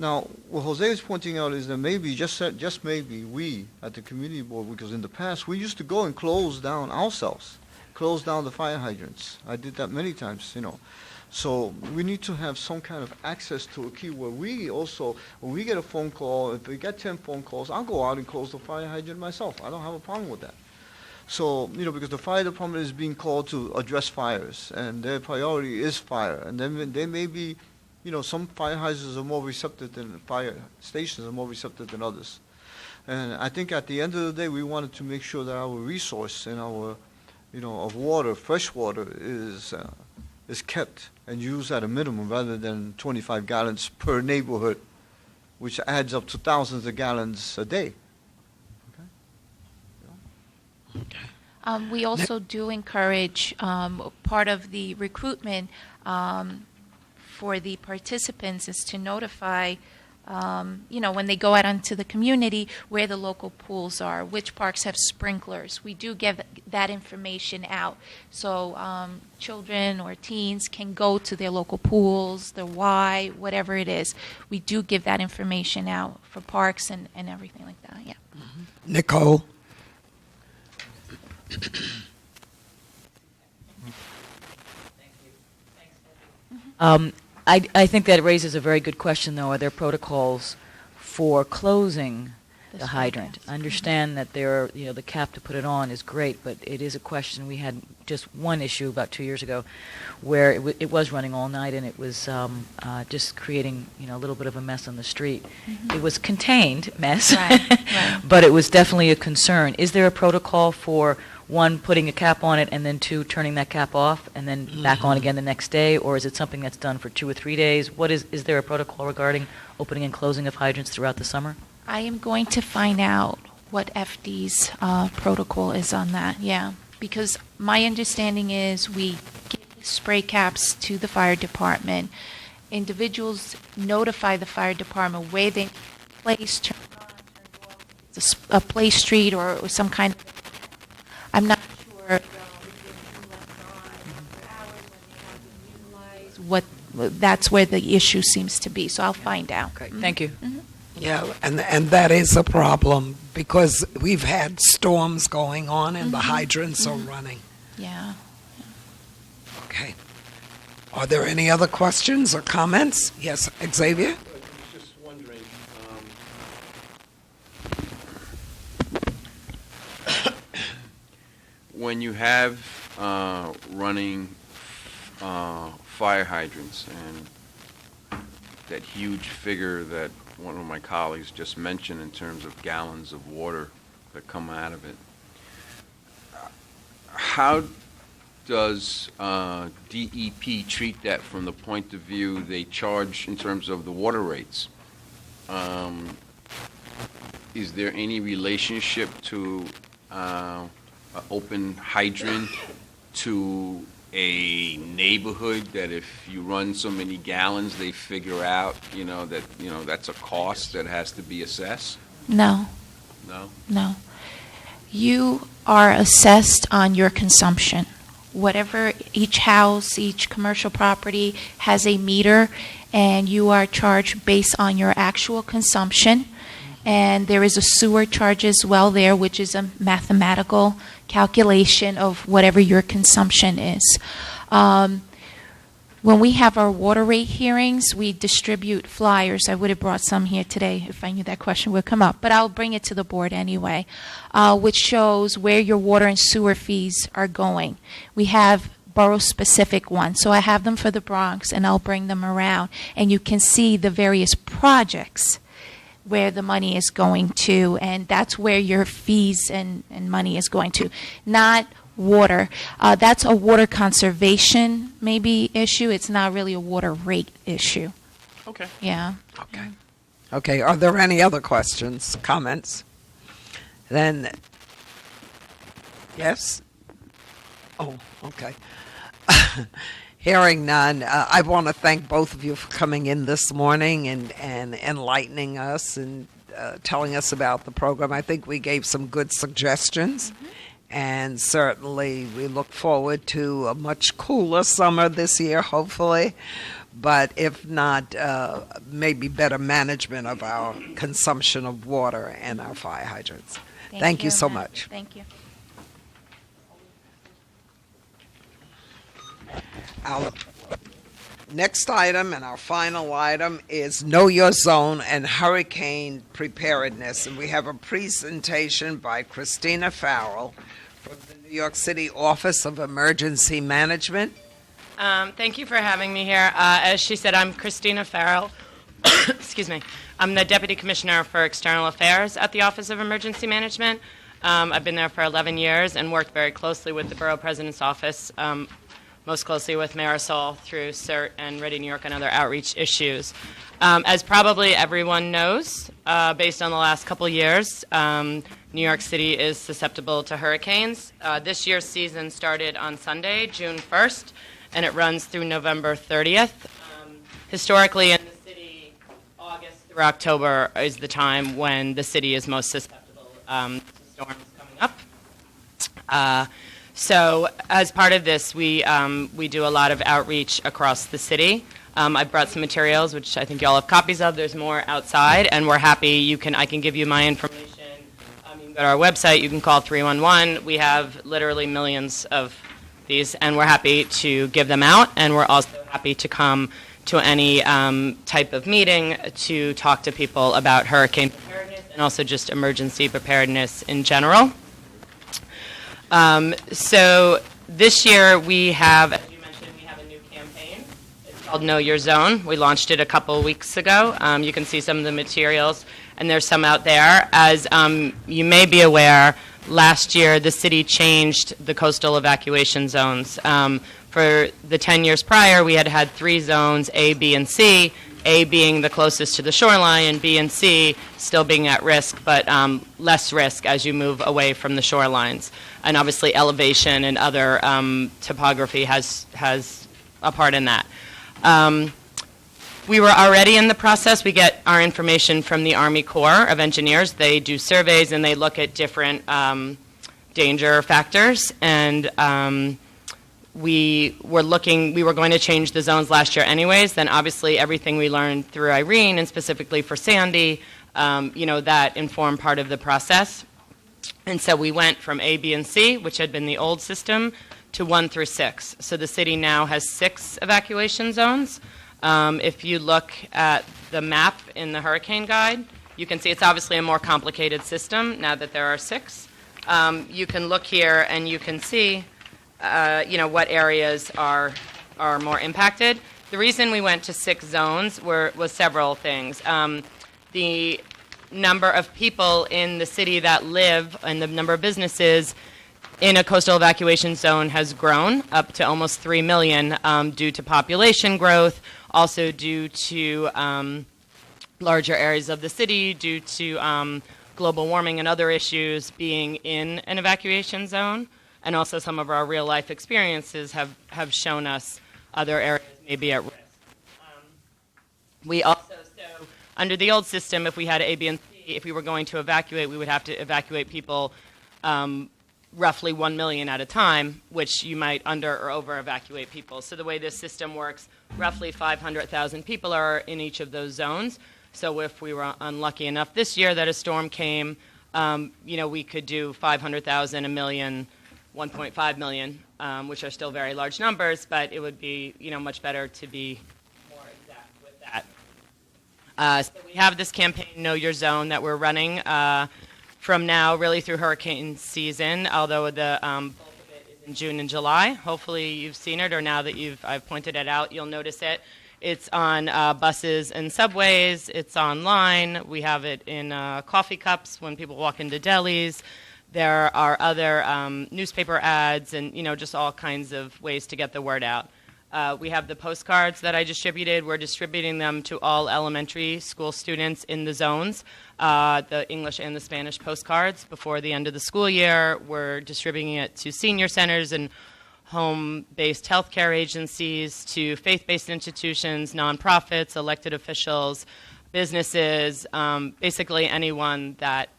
Speaker 11: Now, what Jose is pointing out is that maybe, just maybe, we at the community board, because in the past we used to go and close down ourselves, close down the fire hydrants. I did that many times, So we need to have some kind of access to a key where we also, when we get a phone call, if we get 10 phone calls, I'll go out and close the fire hydrant myself. I don't have a problem with that. So, because the fire department is being called to address fires, and their priority is fire. And then they may be, some fire hydrants are more receptive than fire stations are more receptive than others. And I think at the end of the day, we wanted to make sure that our resource and our, of water, fresh water, is kept and used at a minimum rather than 25 gallons per neighborhood, which adds up to thousands of gallons a day.
Speaker 4: We also do encourage part of the recruitment for the participants is to notify, when they go out into the community where the local pools are, which parks have sprinklers. We do give that information out. So children or teens can go to their local pools, their Y, whatever it is. We do give that information out for parks and everything like that, yeah.
Speaker 1: Nicole?
Speaker 12: I think that raises a very good question, though. Are there protocols for closing the hydrant? I understand that the cap to put it on is great, but it is a question. We had just one issue about 2 years ago where it was running all night, and it was just creating a little bit of a mess on the street. It was contained mess,
Speaker 4: Right.
Speaker 12: but it was definitely a concern. Is there a protocol for one, putting a cap on it, and then two, turning that cap off and then back on again the next day? Or is it something that's done for 2 or 3 days? Is there a protocol regarding opening and closing of hydrants throughout the summer?
Speaker 4: I am going to find out what FD's protocol is on that, yeah. Because my understanding is we give spray caps to the fire department. Individuals notify the fire department where they place, turn on, turn off. It's a play street or some kind of... I'm not sure what that's where the issue seems to be. So I'll find out.
Speaker 12: Great, thank you.
Speaker 1: Yeah, and that is a problem because we've had storms going on and the hydrants are running.
Speaker 4: Yeah.
Speaker 1: Okay. Are there any other questions or comments? Yes, Xavier?
Speaker 3: I was just wondering, when you have running fire hydrants and that huge figure that one of my colleagues just mentioned in terms of gallons of water that come out of it, how does DEP treat that from the point of view they charge in terms of the water rates? Is there any relationship to an open hydrant to a neighborhood that if you run so many gallons, they figure out, that's a cost that has to be assessed?
Speaker 4: No.
Speaker 3: No?
Speaker 4: No. You are assessed on your consumption. whatever each house, each commercial property has a meter, and you are charged based on your actual consumption. And there is a sewer charge as well there, which is a mathematical calculation of whatever your consumption is. When we have our water rate hearings, we distribute flyers. I would have brought some here today if I knew that question would come up, but I'll bring it to the board anyway, which shows where your water and sewer fees are going. We have borough-specific ones, so I have them for the Bronx, and I'll bring them around, and you can see the various projects where the money is going to, and that's where your fees and money is going to, not water. That's a water conservation maybe issue. It's not really a water rate issue.
Speaker 2: Okay.
Speaker 4: Yeah.
Speaker 1: Okay. Okay, are there any other questions, comments? Then, yes? Oh, okay. Hearing none, I want to thank both of you for coming in this morning and enlightening us and telling us about the program. I think we gave some good suggestions. Mm-hmm. And certainly we look forward to a much cooler summer this year, hopefully. But if not, maybe better management of our consumption of water and our fire hydrants. Thank you so much.
Speaker 4: Thank you.
Speaker 1: Our next item and our final item is Know Your Zone and Hurricane Preparedness. And we have a presentation by Christina Farrell from the New York City Office of Emergency Management.
Speaker 13: Thank you for having me here. As she said, I'm Christina Farrell. Excuse me. I'm the Deputy Commissioner for External Affairs at the Office of Emergency Management. I've been there for 11 years and worked very closely with the Borough President's Office, most closely with Marisol through CERT and Ready New York and other outreach issues. As probably everyone knows, based on the last couple years, New York City is susceptible to hurricanes. This year's season started on Sunday, June 1st, and it runs through November 30th. Historically, in the city, August through October is the time when the city is most susceptible to storms coming up. So as part of this, we do a lot of outreach across the city. I've brought some materials, which I think you all have copies of. There's more outside, and we're happy. I can give you my information. You can go to our website. You can call 311. We have literally millions of these, and we're happy to give them out. And we're also happy to come to any type of meeting to talk to people about hurricane preparedness and also just emergency preparedness in general. So this year we have, as you mentioned, we have a new campaign. It's called Know Your Zone. We launched it a couple weeks ago. You can see some of the materials, and there's some out there. As you may be aware, last year the city changed the coastal evacuation zones. For the 10 years prior, we had 3 zones, A, B, and C. A being the closest to the shoreline, and B and C still being at risk, but less risk as you move away from the shorelines. And obviously elevation and other topography has a part in that. We were already in the process. We get our information from the Army Corps of Engineers. They do surveys and they look at different danger factors. And we were going to change the zones last year anyways. Then obviously everything we learned through Irene and specifically for Sandy, that informed part of the process. And so we went from A, B, and C, which had been the old system, to 1 through 6. So the city now has 6 evacuation zones. If you look at the map in the hurricane guide, you can see it's obviously a more complicated system now that there are 6. You can look here and you can see what areas are more impacted. The reason we went to 6 zones was several things. The number of people in the city that live and the number of businesses in a coastal evacuation zone has grown up to almost 3 million due to population growth, also due to larger areas of the city, due to global warming and other issues being in an evacuation zone. And also some of our real-life experiences have shown us other areas may be at risk. We also, so under the old system, if we had A, B, and C, if we were going to evacuate, we would have to evacuate people roughly 1 million at a time, which you might under or over evacuate people. So the way this system works, roughly 500,000 people are in each of those zones. So if we were unlucky enough this year that a storm came, we could do 500,000, a million, 1.5 million, which are still very large numbers, but it would be, much better to be more exact with that. So we have this campaign, Know Your Zone, that we're running from now really through hurricane season, although the bulk of it is in June and July. Hopefully you've seen it, or now that I've pointed it out, you'll notice it. It's on buses and subways. It's online. We have it in coffee cups when people walk into delis. There are other newspaper ads and, just all kinds of ways to get the word out. We have the postcards that I distributed. We're distributing them to all elementary school students in the zones, the English and the Spanish postcards before the end of the school year. We're distributing it to senior centers and home-based healthcare agencies, to faith-based institutions, nonprofits, elected officials, businesses, basically anyone that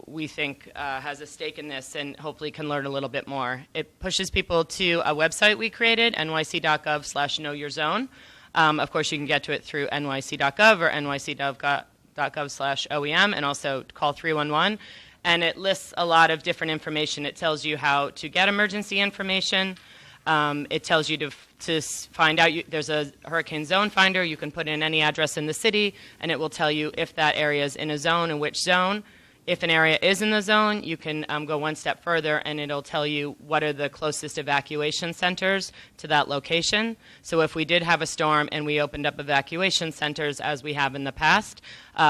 Speaker 13: we think has a stake in this and hopefully can learn a little bit more. It pushes people to a website we created, nyc.gov/knowyourzone. Of course, you can get to it through nyc.gov or nyc.gov/OEM, and also call 311. And it lists a lot of different information. It tells you how to get emergency information. It tells you to find out, there's a hurricane zone finder. You can put in any address in the city, and it will tell you if that area is in a zone and which zone. If an area is in the zone, you can go one step further, and it'll tell you what are the closest evacuation centers to that location. So if we did have a storm and we opened up evacuation centers, as we have in the past,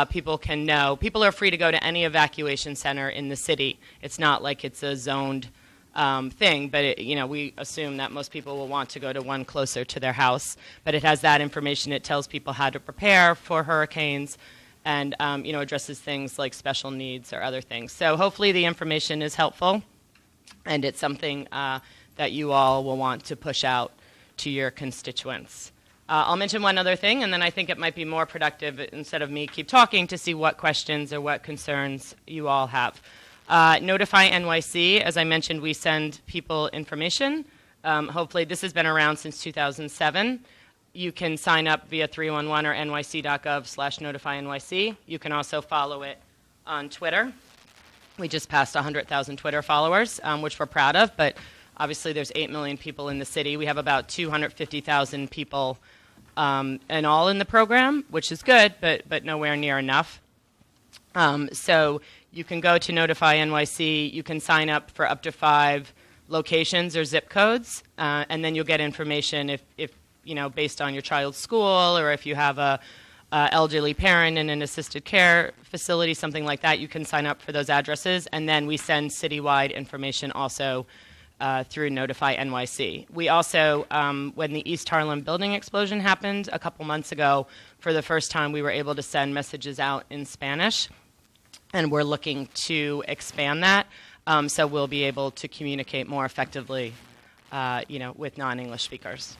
Speaker 13: people can know. People are free to go to any evacuation center in the city. It's not like it's a zoned thing, but we assume that most people will want to go to one closer to their house. But it has that information. It tells people how to prepare for hurricanes, and addresses things like special needs or other things. So hopefully the information is helpful, and it's something that you all will want to push out to your constituents. I'll mention one other thing, and then I think it might be more productive, instead of me keep talking, to see what questions or what concerns you all have. Notify NYC, as I mentioned, we send people information. Hopefully this has been around since 2007. You can sign up via 311 or nyc.gov/notifynyc. You can also follow it on Twitter. We just passed 100,000 Twitter followers, which we're proud of, but obviously there's 8 million people in the city. We have about 250,000 people in all in the program, which is good, but nowhere near enough. So you can go to Notify NYC. You can sign up for up to 5 locations or zip codes, and then you'll get information if based on your child's school, or if you have a elderly parent in an assisted care facility, something like that, you can sign up for those addresses. And then we send citywide information also through Notify NYC. We also, when the East Harlem building explosion happened a couple months ago, for the first time we were able to send messages out in Spanish, and we're looking to expand that, so we'll be able to communicate more effectively with non-English speakers.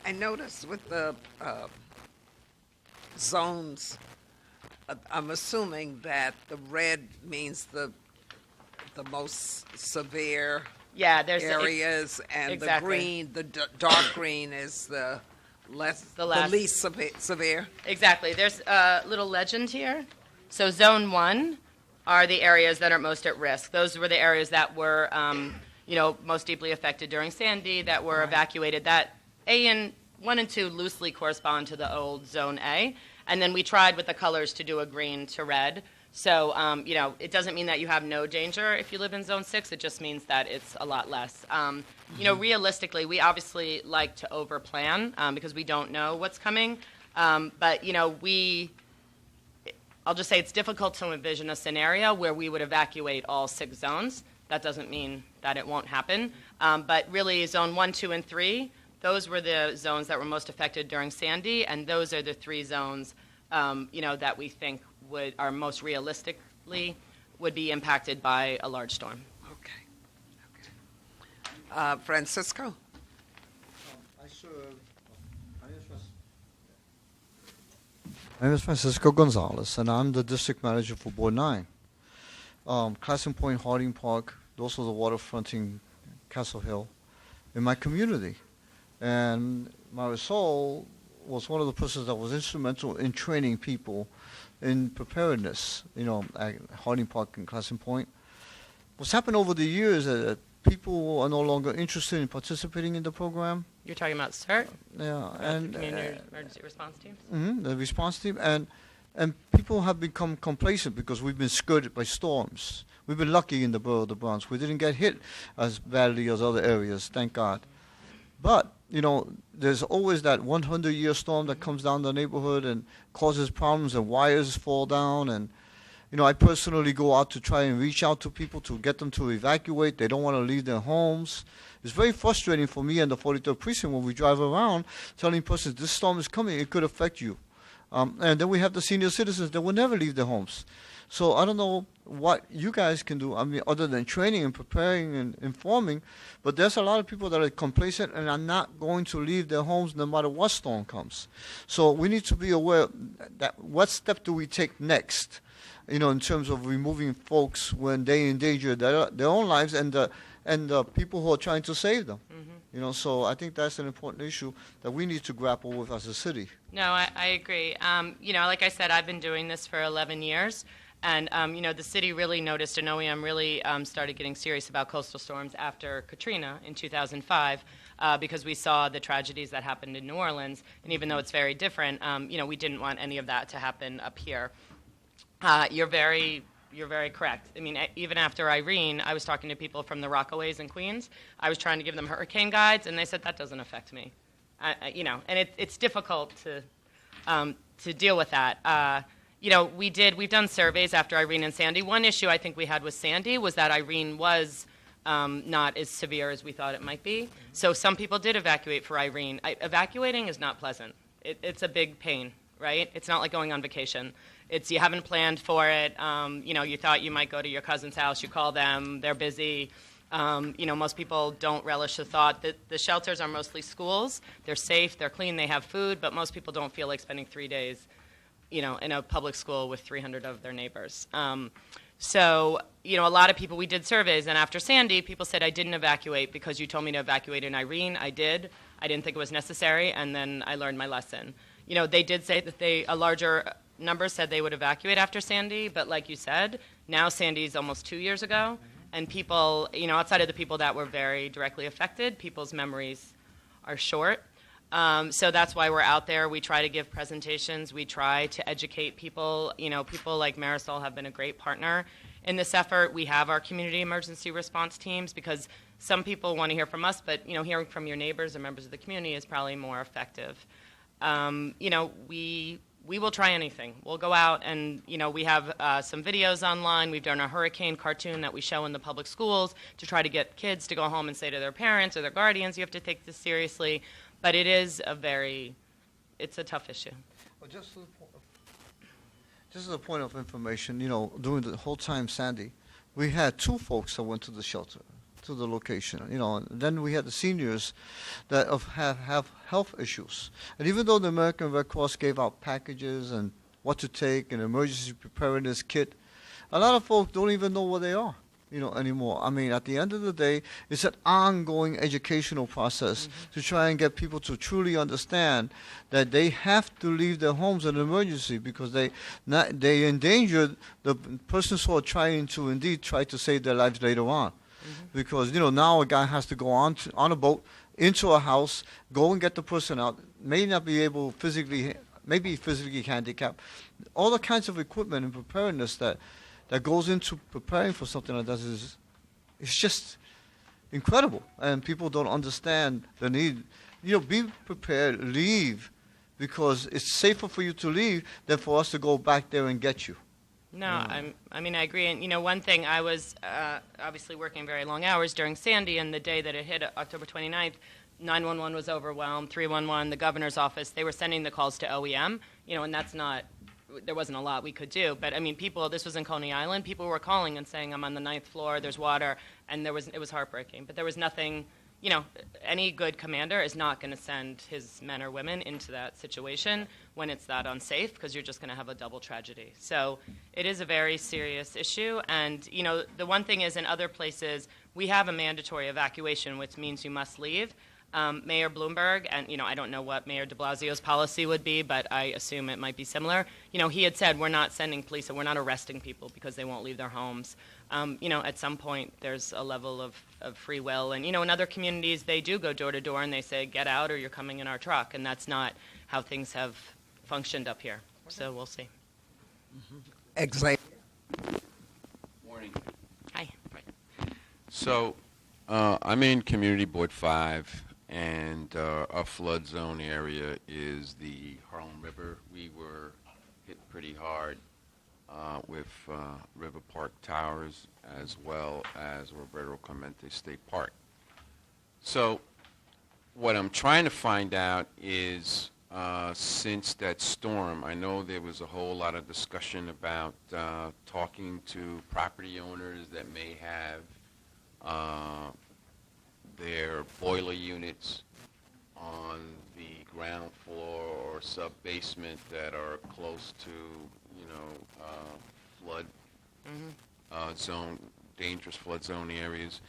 Speaker 1: I noticed with the zones, I'm assuming that the red means the most severe areas, and
Speaker 13: exactly.
Speaker 1: the green, the dark green, is the least severe.
Speaker 13: Exactly. There's a little legend here. So Zone 1 are the areas that are most at risk. Those were the areas that were most deeply affected during Sandy, that were evacuated. That 1 and 2 loosely correspond to the old Zone A, and then we tried with the colors to do a green to red. So, it doesn't mean that you have no danger if you live in Zone 6. It just means that it's a lot less. Realistically, we obviously like to over-plan because we don't know what's coming. But, I'll just say it's difficult to envision a scenario where we would evacuate all 6 zones. That doesn't mean that it won't happen. But really, Zone 1, 2, and 3, those were the zones that were most affected during Sandy, and those are the 3 zones, that we think are most realistically would be impacted by a large storm.
Speaker 1: Okay. Francisco?
Speaker 11: My name is Francisco Gonzalez, and I'm the district manager for Board 9. Crescent Point, Harding Park, those are the waterfronting Castle Hill in my community. And Marisol was one of the persons that was instrumental in training people in preparedness, at Harding Park and Crescent Point. What's happened over the years is that people are no longer interested in participating in the program.
Speaker 13: You're talking about CERT?
Speaker 11: Yeah,
Speaker 13: and community emergency response teams?
Speaker 11: The response team, and people have become complacent because we've been skirted by storms. We've been lucky in the borough of the Bronx. We didn't get hit as badly as other areas, thank God. But, there's always that 100-year storm that comes down the neighborhood and causes problems, and wires fall down. And, I personally go out to try and reach out to people to get them to evacuate. They don't want to leave their homes. It's very frustrating for me and the 43rd Precinct when we drive around telling persons, this storm is coming, it could affect you. And then we have the senior citizens that will never leave their homes. So I don't know what you guys can do, other than training and preparing and informing, but there's a lot of people that are complacent and are not going to leave their homes no matter what storm comes. So we need to be aware that what step do we take next, in terms of removing folks when they endanger their own lives and the people who are trying to save them. So I think that's an important issue that we need to grapple with as a city.
Speaker 13: No, I agree. Like I said, I've been doing this for 11 years. And, the city really noticed, and OEM really started getting serious about coastal storms after Katrina in 2005 because we saw the tragedies that happened in New Orleans. And even though it's very different, we didn't want any of that to happen up here. You're very correct. I mean, even after Irene, I was talking to people from the Rockaways in Queens. I was trying to give them hurricane guides, and they said, that doesn't affect me. And it's difficult to deal with that. We've done surveys after Irene and Sandy. One issue I think we had with Sandy was that Irene was not as severe as we thought it might be. So some people did evacuate for Irene. Evacuating is not pleasant. It's a big pain, right? It's not like going on vacation. You haven't planned for it. You thought you might go to your cousin's house. You call them. They're busy. Most people don't relish the thought that the shelters are mostly schools. They're safe. They're clean. They have food. But most people don't feel like spending 3 days in a public school with 300 of their neighbors. So, a lot of people, we did surveys, and after Sandy, people said, I didn't evacuate because you told me to evacuate in Irene. I did. I didn't think it was necessary, and then I learned my lesson. They did say that a larger number said they would evacuate after Sandy, but like you said, now Sandy's almost 2 years ago, and people, outside of the people that were very directly affected, people's memories are short. So that's why we're out there. We try to give presentations. We try to educate people. People like Marisol have been a great partner in this effort. We have our community emergency response teams because some people want to hear from us, but, hearing from your neighbors or members of the community is probably more effective. We will try anything. We'll go out and, we have some videos online. We've done a hurricane cartoon that we show in the public schools to try to get kids to go home and say to their parents or their guardians, you have to take this seriously. But it is it's a tough issue.
Speaker 11: Well, just as a point of information, during the whole time Sandy, we had 2 folks that went to the shelter, to the location, and then we had the seniors that have health issues. And even though the American Red Cross gave out packages and what to take, an emergency preparedness kit, a lot of folks don't even know where they are. Anymore. At the end of the day, it's an ongoing educational process to try and get people to truly understand that they have to leave their homes in an emergency because they endanger the persons who are trying to indeed try to save their lives later on. Because, now a guy has to go on a boat into a house, go and get the person out, may not be able maybe physically handicapped. All the kinds of equipment and preparedness that goes into preparing for something like that it's just incredible. And people don't understand the need. Be prepared, leave, because it's safer for you to leave than for us to go back there and get you.
Speaker 13: No, I agree. And, one thing, I was obviously working very long hours during Sandy, and the day that it hit, October 29th, 911 was overwhelmed, 311, the governor's office, they were sending the calls to OEM, and that's not, there wasn't a lot we could do. But, people, this was in Coney Island, people were calling and saying, I'm on the 9th floor, there's water, and it was heartbreaking. But there was nothing, you know, any good commander is not going to send his men or women into that situation when it's that unsafe, because you're just going to have a double tragedy. So it is a very serious issue. And, you know, the one thing is, in other places, we have a mandatory evacuation, which means you must leave. Mayor Bloomberg, and, you know, I don't know what Mayor de Blasio's policy would be, but I assume it might be similar. You know, he had said, we're not sending police and we're not arresting people because they won't leave their homes. You know, at some point, there's a level of free will. And, you know, in other communities, they do go door to door and they say, get out or you're coming in our truck. And that's not how things have functioned up here. So we'll see.
Speaker 1: Xavier.
Speaker 3: Morning.
Speaker 13: Hi.
Speaker 3: So, I'm in Community Board 5, and our flood zone area is the Harlem River. We were hit pretty hard with River Park Towers as well as Roberto Clemente State Park. So, what I'm trying to find out is, since that storm, I know there was a whole lot of discussion about talking to property owners that may have their boiler units on the ground floor or sub-basement that are close to, you know, flood zone, dangerous flood zone areas.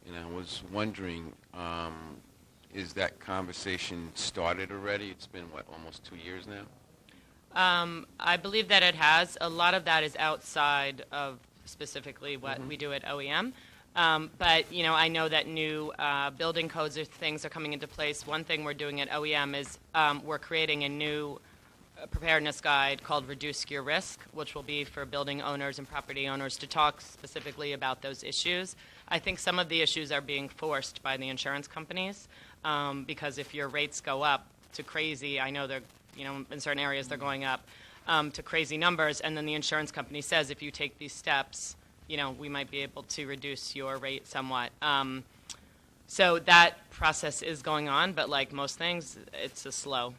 Speaker 3: And I was wondering, is that conversation started already? It's been, what, almost 2 years now?
Speaker 13: I believe that it has. A lot of that is outside of specifically what we do at OEM. But, you know, I know that new building codes or things are coming into place. One thing we're doing at OEM is we're creating a new preparedness guide called Reduce Your Risk, which will be for building owners and property owners to talk specifically about those issues. I think some of the issues are being forced by the insurance companies because if your rates go up to crazy, I know they're, you know, in certain areas they're going up to crazy numbers, and then the insurance company says if you take these steps, you know, we might be able to reduce your rate somewhat. So that process is going on, but like most things, it's a slow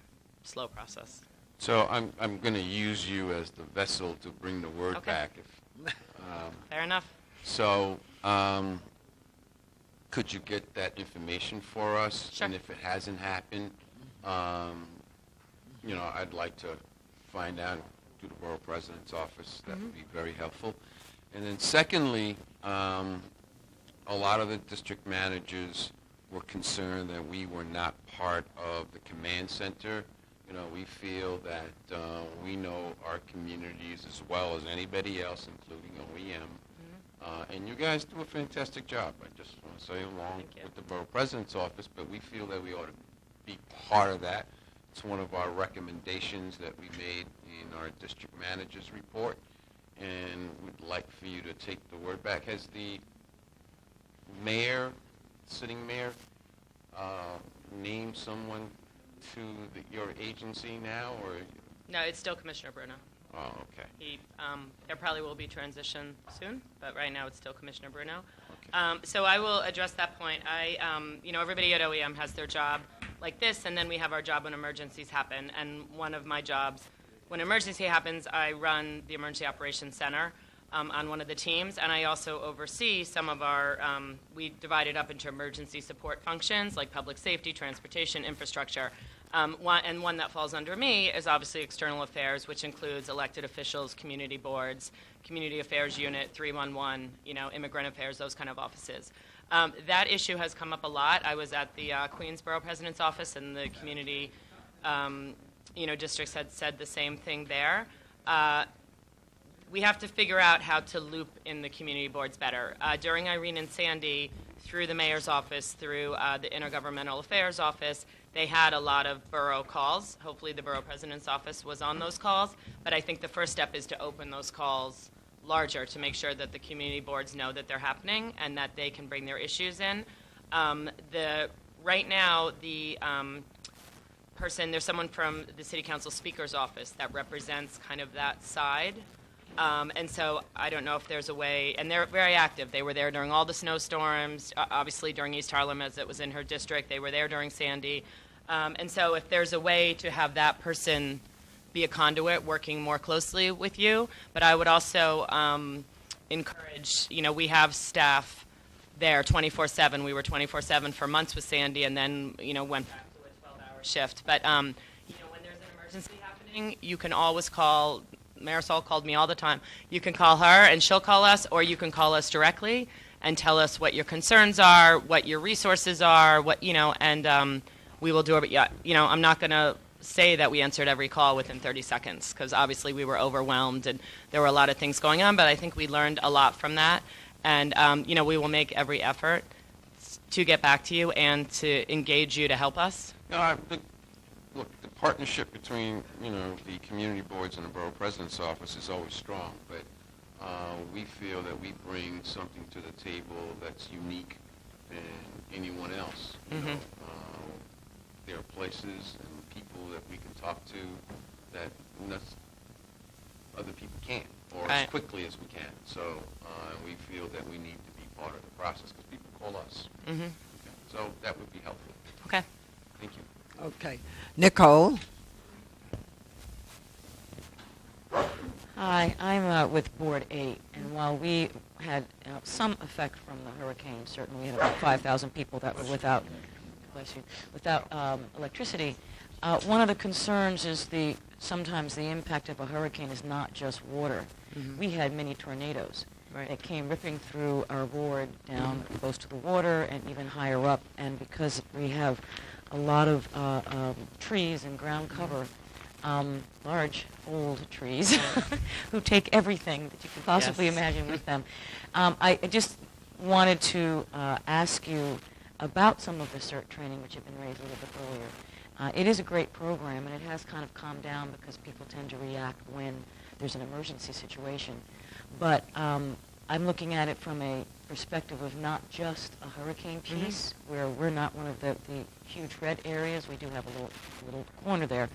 Speaker 13: process.
Speaker 3: So I'm going to use you as the vessel to bring the word back.
Speaker 13: Fair enough.
Speaker 3: So could you get that information for us?
Speaker 13: Sure.
Speaker 3: And if it hasn't happened, you know, I'd like to find out through the Borough President's office. That would be very helpful. And then secondly, a lot of the district managers were concerned that we were not part of the command center. You know, we feel that we know our communities as well as anybody else, including OEM. And you guys do a fantastic job. I just want to say along with the Borough President's office, but we feel that we ought to be part of that. It's one of our recommendations that we made in our district manager's report, and we'd like for you to take the word back. Has the mayor, sitting mayor, named someone to your agency now, or?
Speaker 13: No, it's still Commissioner Bruno.
Speaker 3: Oh, okay.
Speaker 13: There probably will be transition soon, but right now it's still Commissioner Bruno. Okay. So I will address that point. You know, everybody at OEM has their job like this, and then we have our job when emergencies happen. And one of my jobs, when an emergency happens, I run the Emergency Operations Center on one of the teams, and I also oversee some of our, we divide it up into emergency support functions like public safety, transportation, infrastructure. One that falls under me is obviously external affairs, which includes elected officials, community boards, community affairs unit, 311, you know, immigrant affairs, those kind of offices. That issue has come up a lot. I was at the Queensboro President's office, and the community, you know, districts had said the same thing there. We have to figure out how to loop in the community boards better. During Irene and Sandy, through the mayor's office, through the intergovernmental affairs office, they had a lot of borough calls. Hopefully the borough president's office was on those calls, but I think the first step is to open those calls larger to make sure that the community boards know that they're happening and that they can bring their issues in. Right now, the there's someone from the city council speaker's office that represents kind of that side. And so I don't know if there's a way, and they're very active. They were there during all the snowstorms, obviously during East Harlem as it was in her district. They were there during Sandy. And so if there's a way to have that person be a conduit working more closely with you, but I would also encourage, you know, we have staff there 24/7. We were 24/7 for months with Sandy, and then went back to a 12-hour shift. But when there's an emergency happening, you can always call. Marisol called me all the time. You can call her, and she'll call us, or you can call us directly and tell us what your concerns are, what your resources are, and we will do it. Yeah, I'm not going to say that we answered every call within 30 seconds because obviously we were overwhelmed and there were a lot of things going on, but I think we learned a lot from that. And, we will make every effort to get back to you and to engage you to help us.
Speaker 3: I think, look, the partnership between, the community boards and the borough president's office is always strong, but we feel that we bring something to the table that's unique than anyone else. There are places and people that we can talk to that other people can't, or as quickly as we can. So we feel that we need to be part of the process because people call us. Okay. So that would be helpful.
Speaker 13: Okay.
Speaker 3: Thank you.
Speaker 1: Okay. Nicole?
Speaker 12: Hi, I'm with Board 8, and while we had some effect from the hurricane, certainly we had about 5,000 people that were without electricity. One of the concerns is sometimes the impact of a hurricane is not just water. We had many tornadoes that came ripping through our ward down close to the water and even higher up, and because we have a lot of trees and ground cover, large old trees who take everything that you can possibly imagine with them. I just wanted to ask you about some of the CERT training which have been raised a little bit earlier. It is a great program, and it has kind of calmed down because people tend to react when there's an emergency situation. But I'm looking at it from a perspective of not just a hurricane piece, where we're not one of the huge red areas. We do have a little corner there.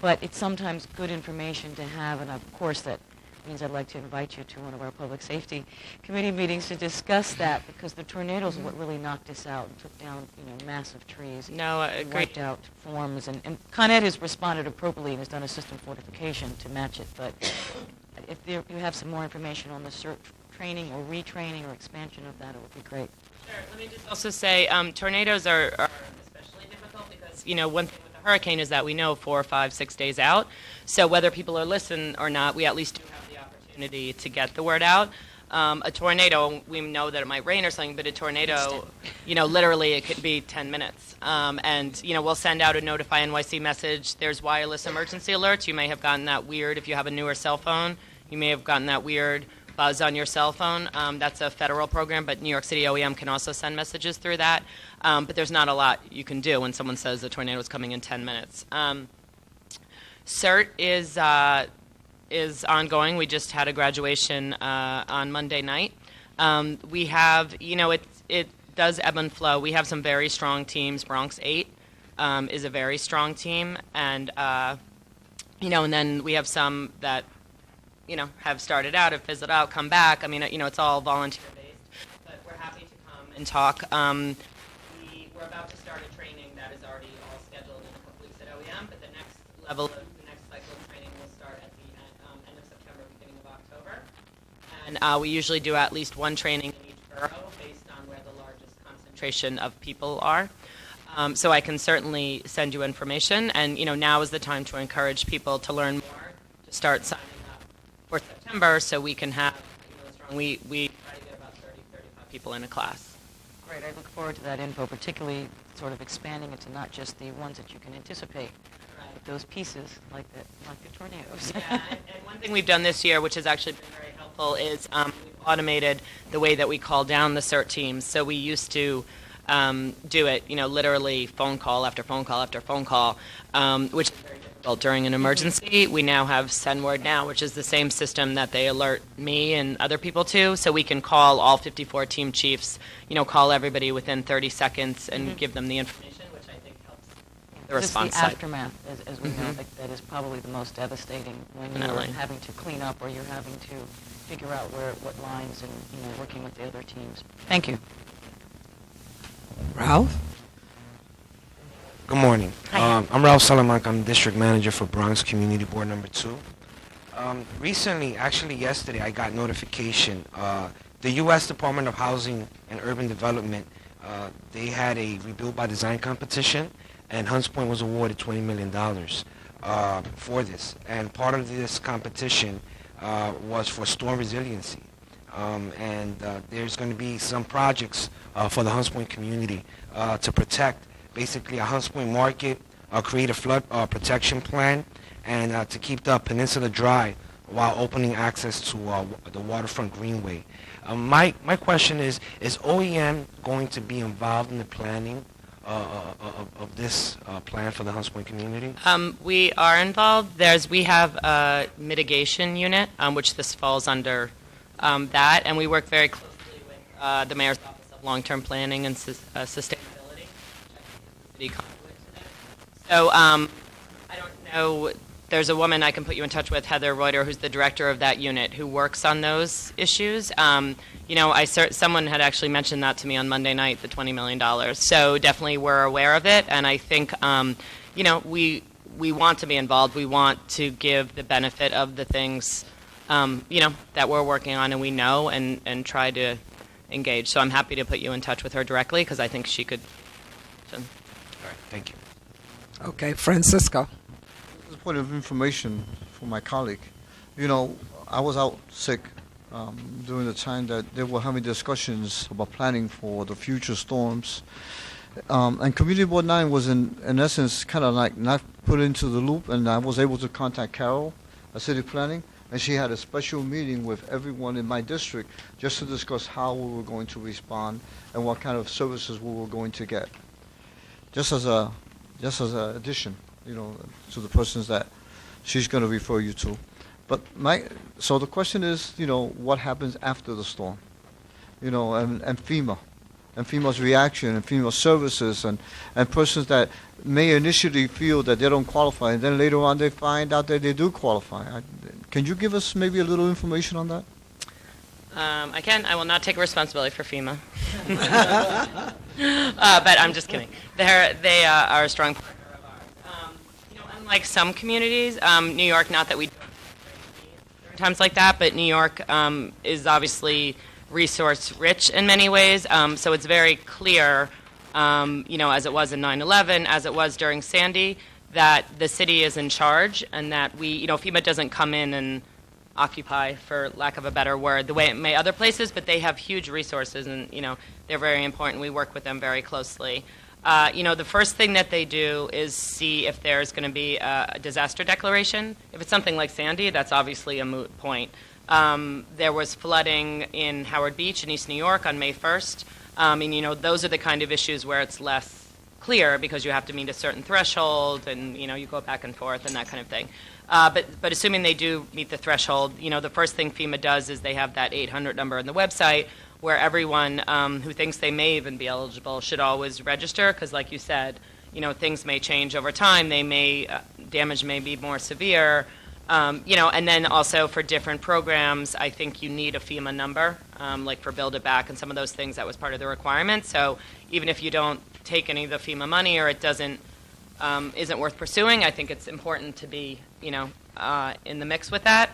Speaker 12: But it's sometimes good information to have, and of course that means I'd like to invite you to one of our public safety committee meetings to discuss that, because the tornadoes are what really knocked us out and took down, massive trees.
Speaker 13: No, I agree.
Speaker 12: Wiped out forms, and Con Ed has responded appropriately and has done a system fortification to match it. But if you have some more information on the CERT training or retraining or expansion of that, it would be great.
Speaker 13: Sure. Let me just also say tornadoes are especially difficult because, one thing with the hurricane is that we know 4, 5, 6 days out. So whether people are listening or not, we at least do have the opportunity to get the word out. A tornado, we know that it might rain or something, but a tornado, literally it could be 10 minutes. And, we'll send out a Notify NYC message. There's wireless emergency alerts. You may have gotten that weird if you have a newer cell phone. You may have gotten that weird buzz on your cell phone. That's a federal program, but New York City OEM can also send messages through that. But there's not a lot you can do when someone says a tornado is coming in 10 minutes. CERT is ongoing. We just had a graduation on Monday night. We have, it does ebb and flow. We have some very strong teams. Bronx 8 is a very strong team, and and then we have some that have started out, have fizzled out, come back. I mean, it's all volunteer-based, but we're happy to come and talk. We're about to start a training that is already all scheduled in a couple weeks at OEM, but the next cycle of training will start at the end of September, beginning of October. And we usually do at least one training in each borough based on where the largest concentration of people are. So I can certainly send you information, and now is the time to encourage people to learn more, to start signing up for September, so we can have we try to get about 30, 35 people in a class.
Speaker 12: Great, I look forward to that info, particularly sort of expanding it to not just the ones that you can anticipate, but those pieces like the tornadoes.
Speaker 13: Yeah, and one thing we've done this year, which has actually been very helpful, is we've automated the way that we call down the CERT teams. So we used to do it, literally phone call after phone call after phone call, which is very difficult during an emergency. We now have Send Word Now, which is the same system that they alert me and other people to, so we can call all 54 team chiefs, call everybody within 30 seconds and give them the information, which I think helps the response
Speaker 12: the
Speaker 13: side.
Speaker 12: aftermath, as we know, that is probably the most devastating when you're having to clean up or you're having to figure out what lines and working with the other teams. Thank you.
Speaker 1: Ralph?
Speaker 14: Good morning. I'm Ralph Salamanca. I'm District Manager for Bronx Community Board Number 2. Recently, actually yesterday, I got notification the U.S. Department of Housing and Urban Development, they had a Rebuild by Design competition, and Hunts Point was awarded $20 million for this. And part of this competition was for storm resiliency. And there's going to be some projects for the Hunts Point community to protect basically a Hunts Point market, create a flood protection plan, and to keep the peninsula dry while opening access to the waterfront greenway. My question is OEM going to be involved in the planning of this plan for the Hunts Point community?
Speaker 13: We are involved. We have a mitigation unit, which this falls under that, and we work very closely with the Mayor's Office of Long-Term Planning and Sustainability. So I don't know. There's a woman I can put you in touch with, Heather Reuter, who's the director of that unit, who works on those issues. Someone had actually mentioned that to me on Monday night, the $20 million. So definitely we're aware of it, and I think, we want to be involved. We want to give the benefit of the things, that we're working on and we know, and try to engage. So I'm happy to put you in touch with her directly, because I think she could.
Speaker 14: All right, thank you.
Speaker 1: Okay, Francisco.
Speaker 11: Just a point of information for my colleague. I was out sick during the time that they were having discussions about planning for the future storms. And Community Board 9 was in essence kind of like not put into the loop, and I was able to contact Carol at City Planning, and she had a special meeting with everyone in my district just to discuss how we were going to respond and what kind of services we were going to get. Just as a addition, to the persons that she's going to refer you to. But so the question is, what happens after the storm? And FEMA, and FEMA's reaction, and FEMA services, and persons that may initially feel that they don't qualify, and then later on they find out that they do qualify. Can you give us maybe a little information on that?
Speaker 13: I can. I will not take responsibility for FEMA. But I'm just kidding. They are a strong partner of ours. Unlike some communities, New York, not that we times like that, but New York is obviously resource rich in many ways. So it's very clear, as it was in 9/11, as it was during Sandy, that the city is in charge, and that FEMA doesn't come in and occupy, for lack of a better word, the way it may other places, but they have huge resources, and they're very important. We work with them very closely. The first thing that they do is see if there's going to be a disaster declaration. If it's something like Sandy, that's obviously a moot point. There was flooding in Howard Beach in East New York on May 1st. Those are the kind of issues where it's less clear, because you have to meet a certain threshold, and you go back and forth and that kind of thing. But assuming they do meet the threshold, the first thing FEMA does is they have that 800 number on the website, where everyone who thinks they may even be eligible should always register, because like you said, things may change over time. Damage may be more severe, and then also for different programs, I think you need a FEMA number, like for Build It Back and some of those things. That was part of the requirement. So even if you don't take any of the FEMA money, or it isn't worth pursuing, I think it's important to be, in the mix with that.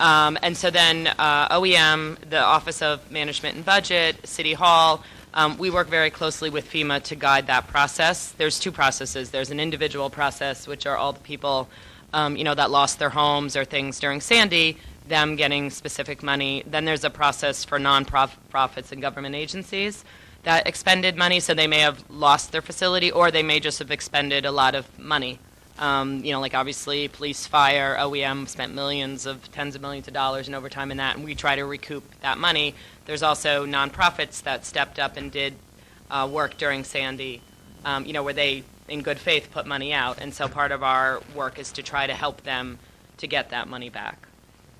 Speaker 13: And so then OEM, the Office of Management and Budget, City Hall, we work very closely with FEMA to guide that process. There's two processes. There's an individual process, which are all the people, that lost their homes or things during Sandy, them getting specific money. Then there's a process for nonprofits and government agencies that expended money, so they may have lost their facility, or they may just have expended a lot of money. Like obviously police, fire, OEM spent tens of millions of dollars in overtime in that, and we try to recoup that money. There's also nonprofits that stepped up and did work during Sandy, where they, in good faith, put money out. And so part of our work is to try to help them to get that money back.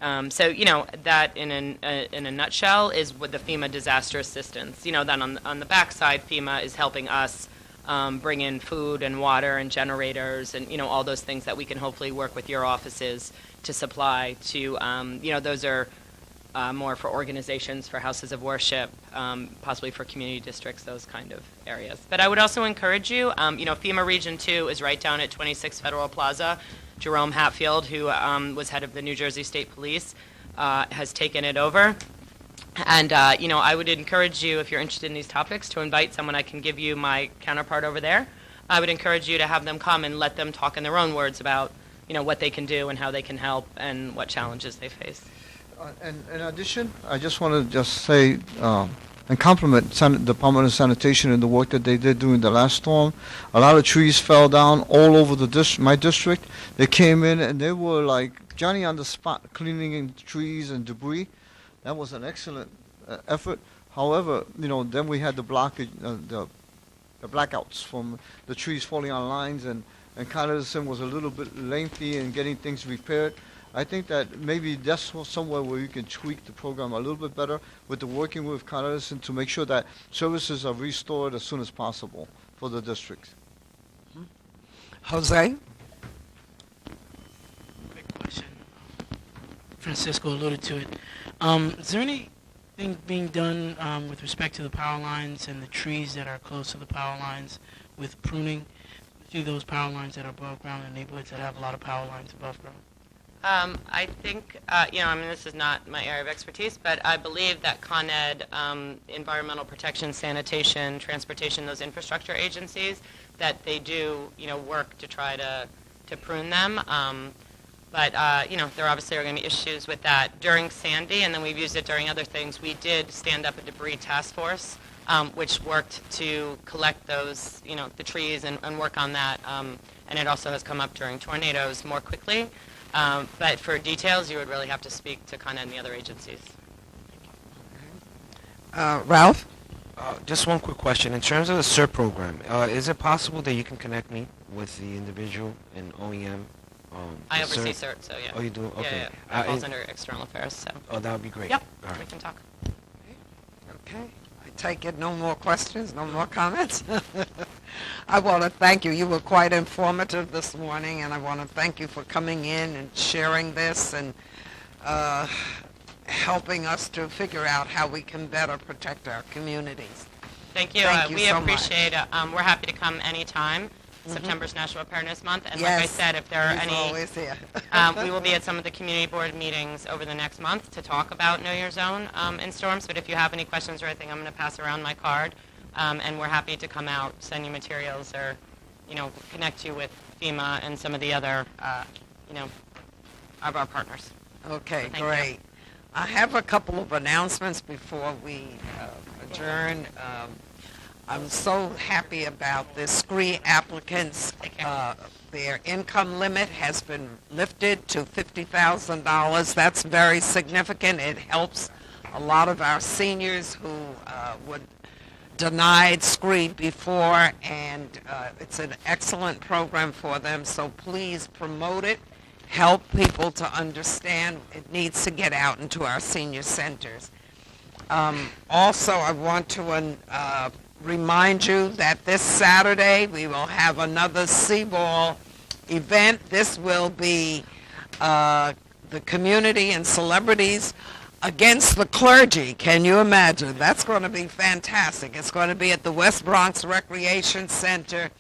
Speaker 13: That in a nutshell is what the FEMA disaster assistance. Then on the backside, FEMA is helping us bring in food and water and generators and, all those things that we can hopefully work with your offices to supply to, those are more for organizations, for houses of worship, possibly for community districts, those kind of areas. But I would also encourage you, FEMA Region 2 is right down at 26 Federal Plaza. Jerome Hatfield, who was head of the New Jersey State Police, has taken it over. And, I would encourage you, if you're interested in these topics, to invite someone. I can give you my counterpart over there. I would encourage you to have them come and let them talk in their own words about, what they can do and how they can help and what challenges they face.
Speaker 11: And in addition, I just want to just say and compliment Department of Sanitation and the work that they did during the last storm. A lot of trees fell down all over my district. They came in and they were like Johnny on the spot, cleaning trees and debris. That was an excellent effort. However, then we had the blockage, the blackouts from the trees falling on lines, and Con Edison was a little bit lengthy in getting things repaired. I think that maybe that's somewhere where you can tweak the program a little bit better with the working with Con Edison to make sure that services are restored as soon as possible for the districts.
Speaker 1: Jose?
Speaker 9: Quick question. Francisco alluded to it. Is there anything being done with respect to the power lines and the trees that are close to the power lines with pruning, especially those power lines that are above ground in neighborhoods that have a lot of power lines above ground?
Speaker 13: I think, this is not my area of expertise, but I believe that Con Ed, Environmental Protection, Sanitation, Transportation, those infrastructure agencies, that they do, work to try to prune them. But, there obviously are going to be issues with that. During Sandy, and then we've used it during other things, we did stand up a debris task force, which worked to collect those, the trees and work on that. And it also has come up during tornadoes more quickly. But for details, you would really have to speak to Con Ed and the other agencies.
Speaker 1: Ralph?
Speaker 14: Just one quick question. In terms of the CERT program, is it possible that you can connect me with the individual in OEM?
Speaker 13: I oversee CERT, so yeah.
Speaker 14: Oh, you do? Okay.
Speaker 13: Yeah. It falls under external affairs, so.
Speaker 14: Oh, that would be great.
Speaker 13: Yep,
Speaker 14: All right.
Speaker 13: we can talk.
Speaker 1: Okay. I take it no more questions, no more comments? I want to thank you. You were quite informative this morning, and I want to thank you for coming in and sharing this and helping us to figure out how we can better protect our communities.
Speaker 13: Thank you. We
Speaker 1: so
Speaker 13: appreciate it. We're happy to come anytime. September's National Preparedness Month, and like I said, if there are any,
Speaker 1: always here.
Speaker 13: we will be at some of the community board meetings over the next month to talk about Know Your Zone in storms. But if you have any questions or anything, I'm going to pass around my card, and we're happy to come out, send you materials, or connect you with FEMA and some of the other of our partners.
Speaker 1: Okay,
Speaker 13: Thank
Speaker 1: great.
Speaker 13: you.
Speaker 1: I have a couple of announcements before we adjourn. I'm so happy about this. SCREE applicants, their income limit has been lifted to $50,000. That's very significant. It helps a lot of our seniors who were denied SCREE before, and it's an excellent program for them. So please promote it. Help people to understand it needs to get out into our senior centers. Also, I want to remind you that this Saturday we will have another Seaball event. This will be the community and celebrities against the clergy. Can you imagine? That's going to be fantastic. It's going to be at the West Bronx Recreation Center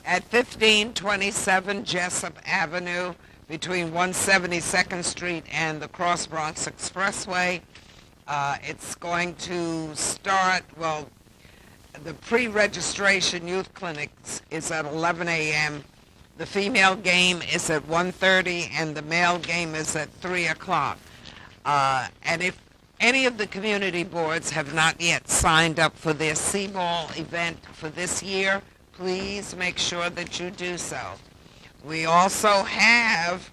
Speaker 1: at 1527 Jessup Avenue between 172nd Street and the Cross Bronx Expressway. It's going to start, the pre-registration youth clinics is at 11 a.m. The female game is at 1:30 and the male game is at 3 o'clock. And if any of the community boards have not yet signed up for their Seaball event for this year, please make sure that you do so. We also have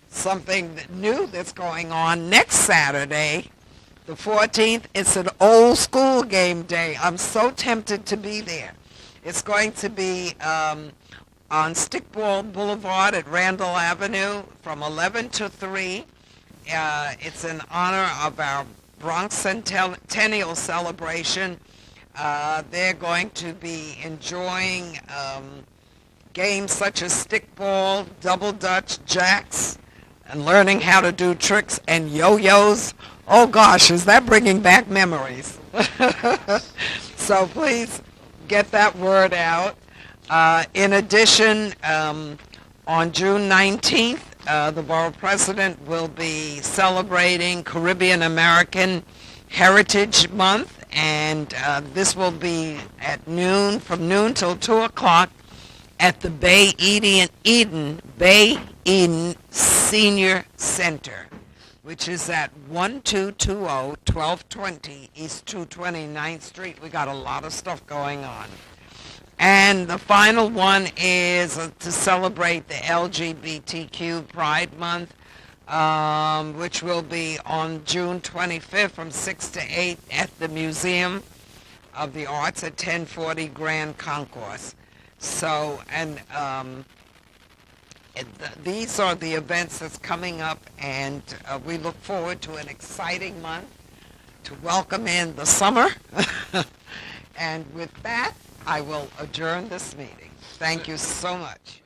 Speaker 1: something new that's going on next Saturday, the 14th. It's an old school game day. I'm so tempted to be there. It's going to be on Stickball Boulevard at Randall Avenue from 11 to 3. It's in honor of our Bronx Centennial celebration. They're going to be enjoying games such as stickball, double dutch, jacks, and learning how to do tricks and yo-yos. Oh gosh, is that bringing back memories? So please get that word out. In addition, on June 19th, the borough president will be celebrating Caribbean American Heritage Month, and this will be at noon, from noon till 2 o'clock at the Bay Eden Senior Center, which is at 1220 1220 East 229th Street. We got a lot of stuff going on. And the final one is to celebrate the LGBTQ Pride Month, which will be on June 25th from 6 to 8 at the Museum of the Arts at 1040 Grand Concourse. So, and these are the events that's coming up, and we look forward to an exciting month to welcome in the summer. And with that, I will adjourn this meeting. Thank you so much.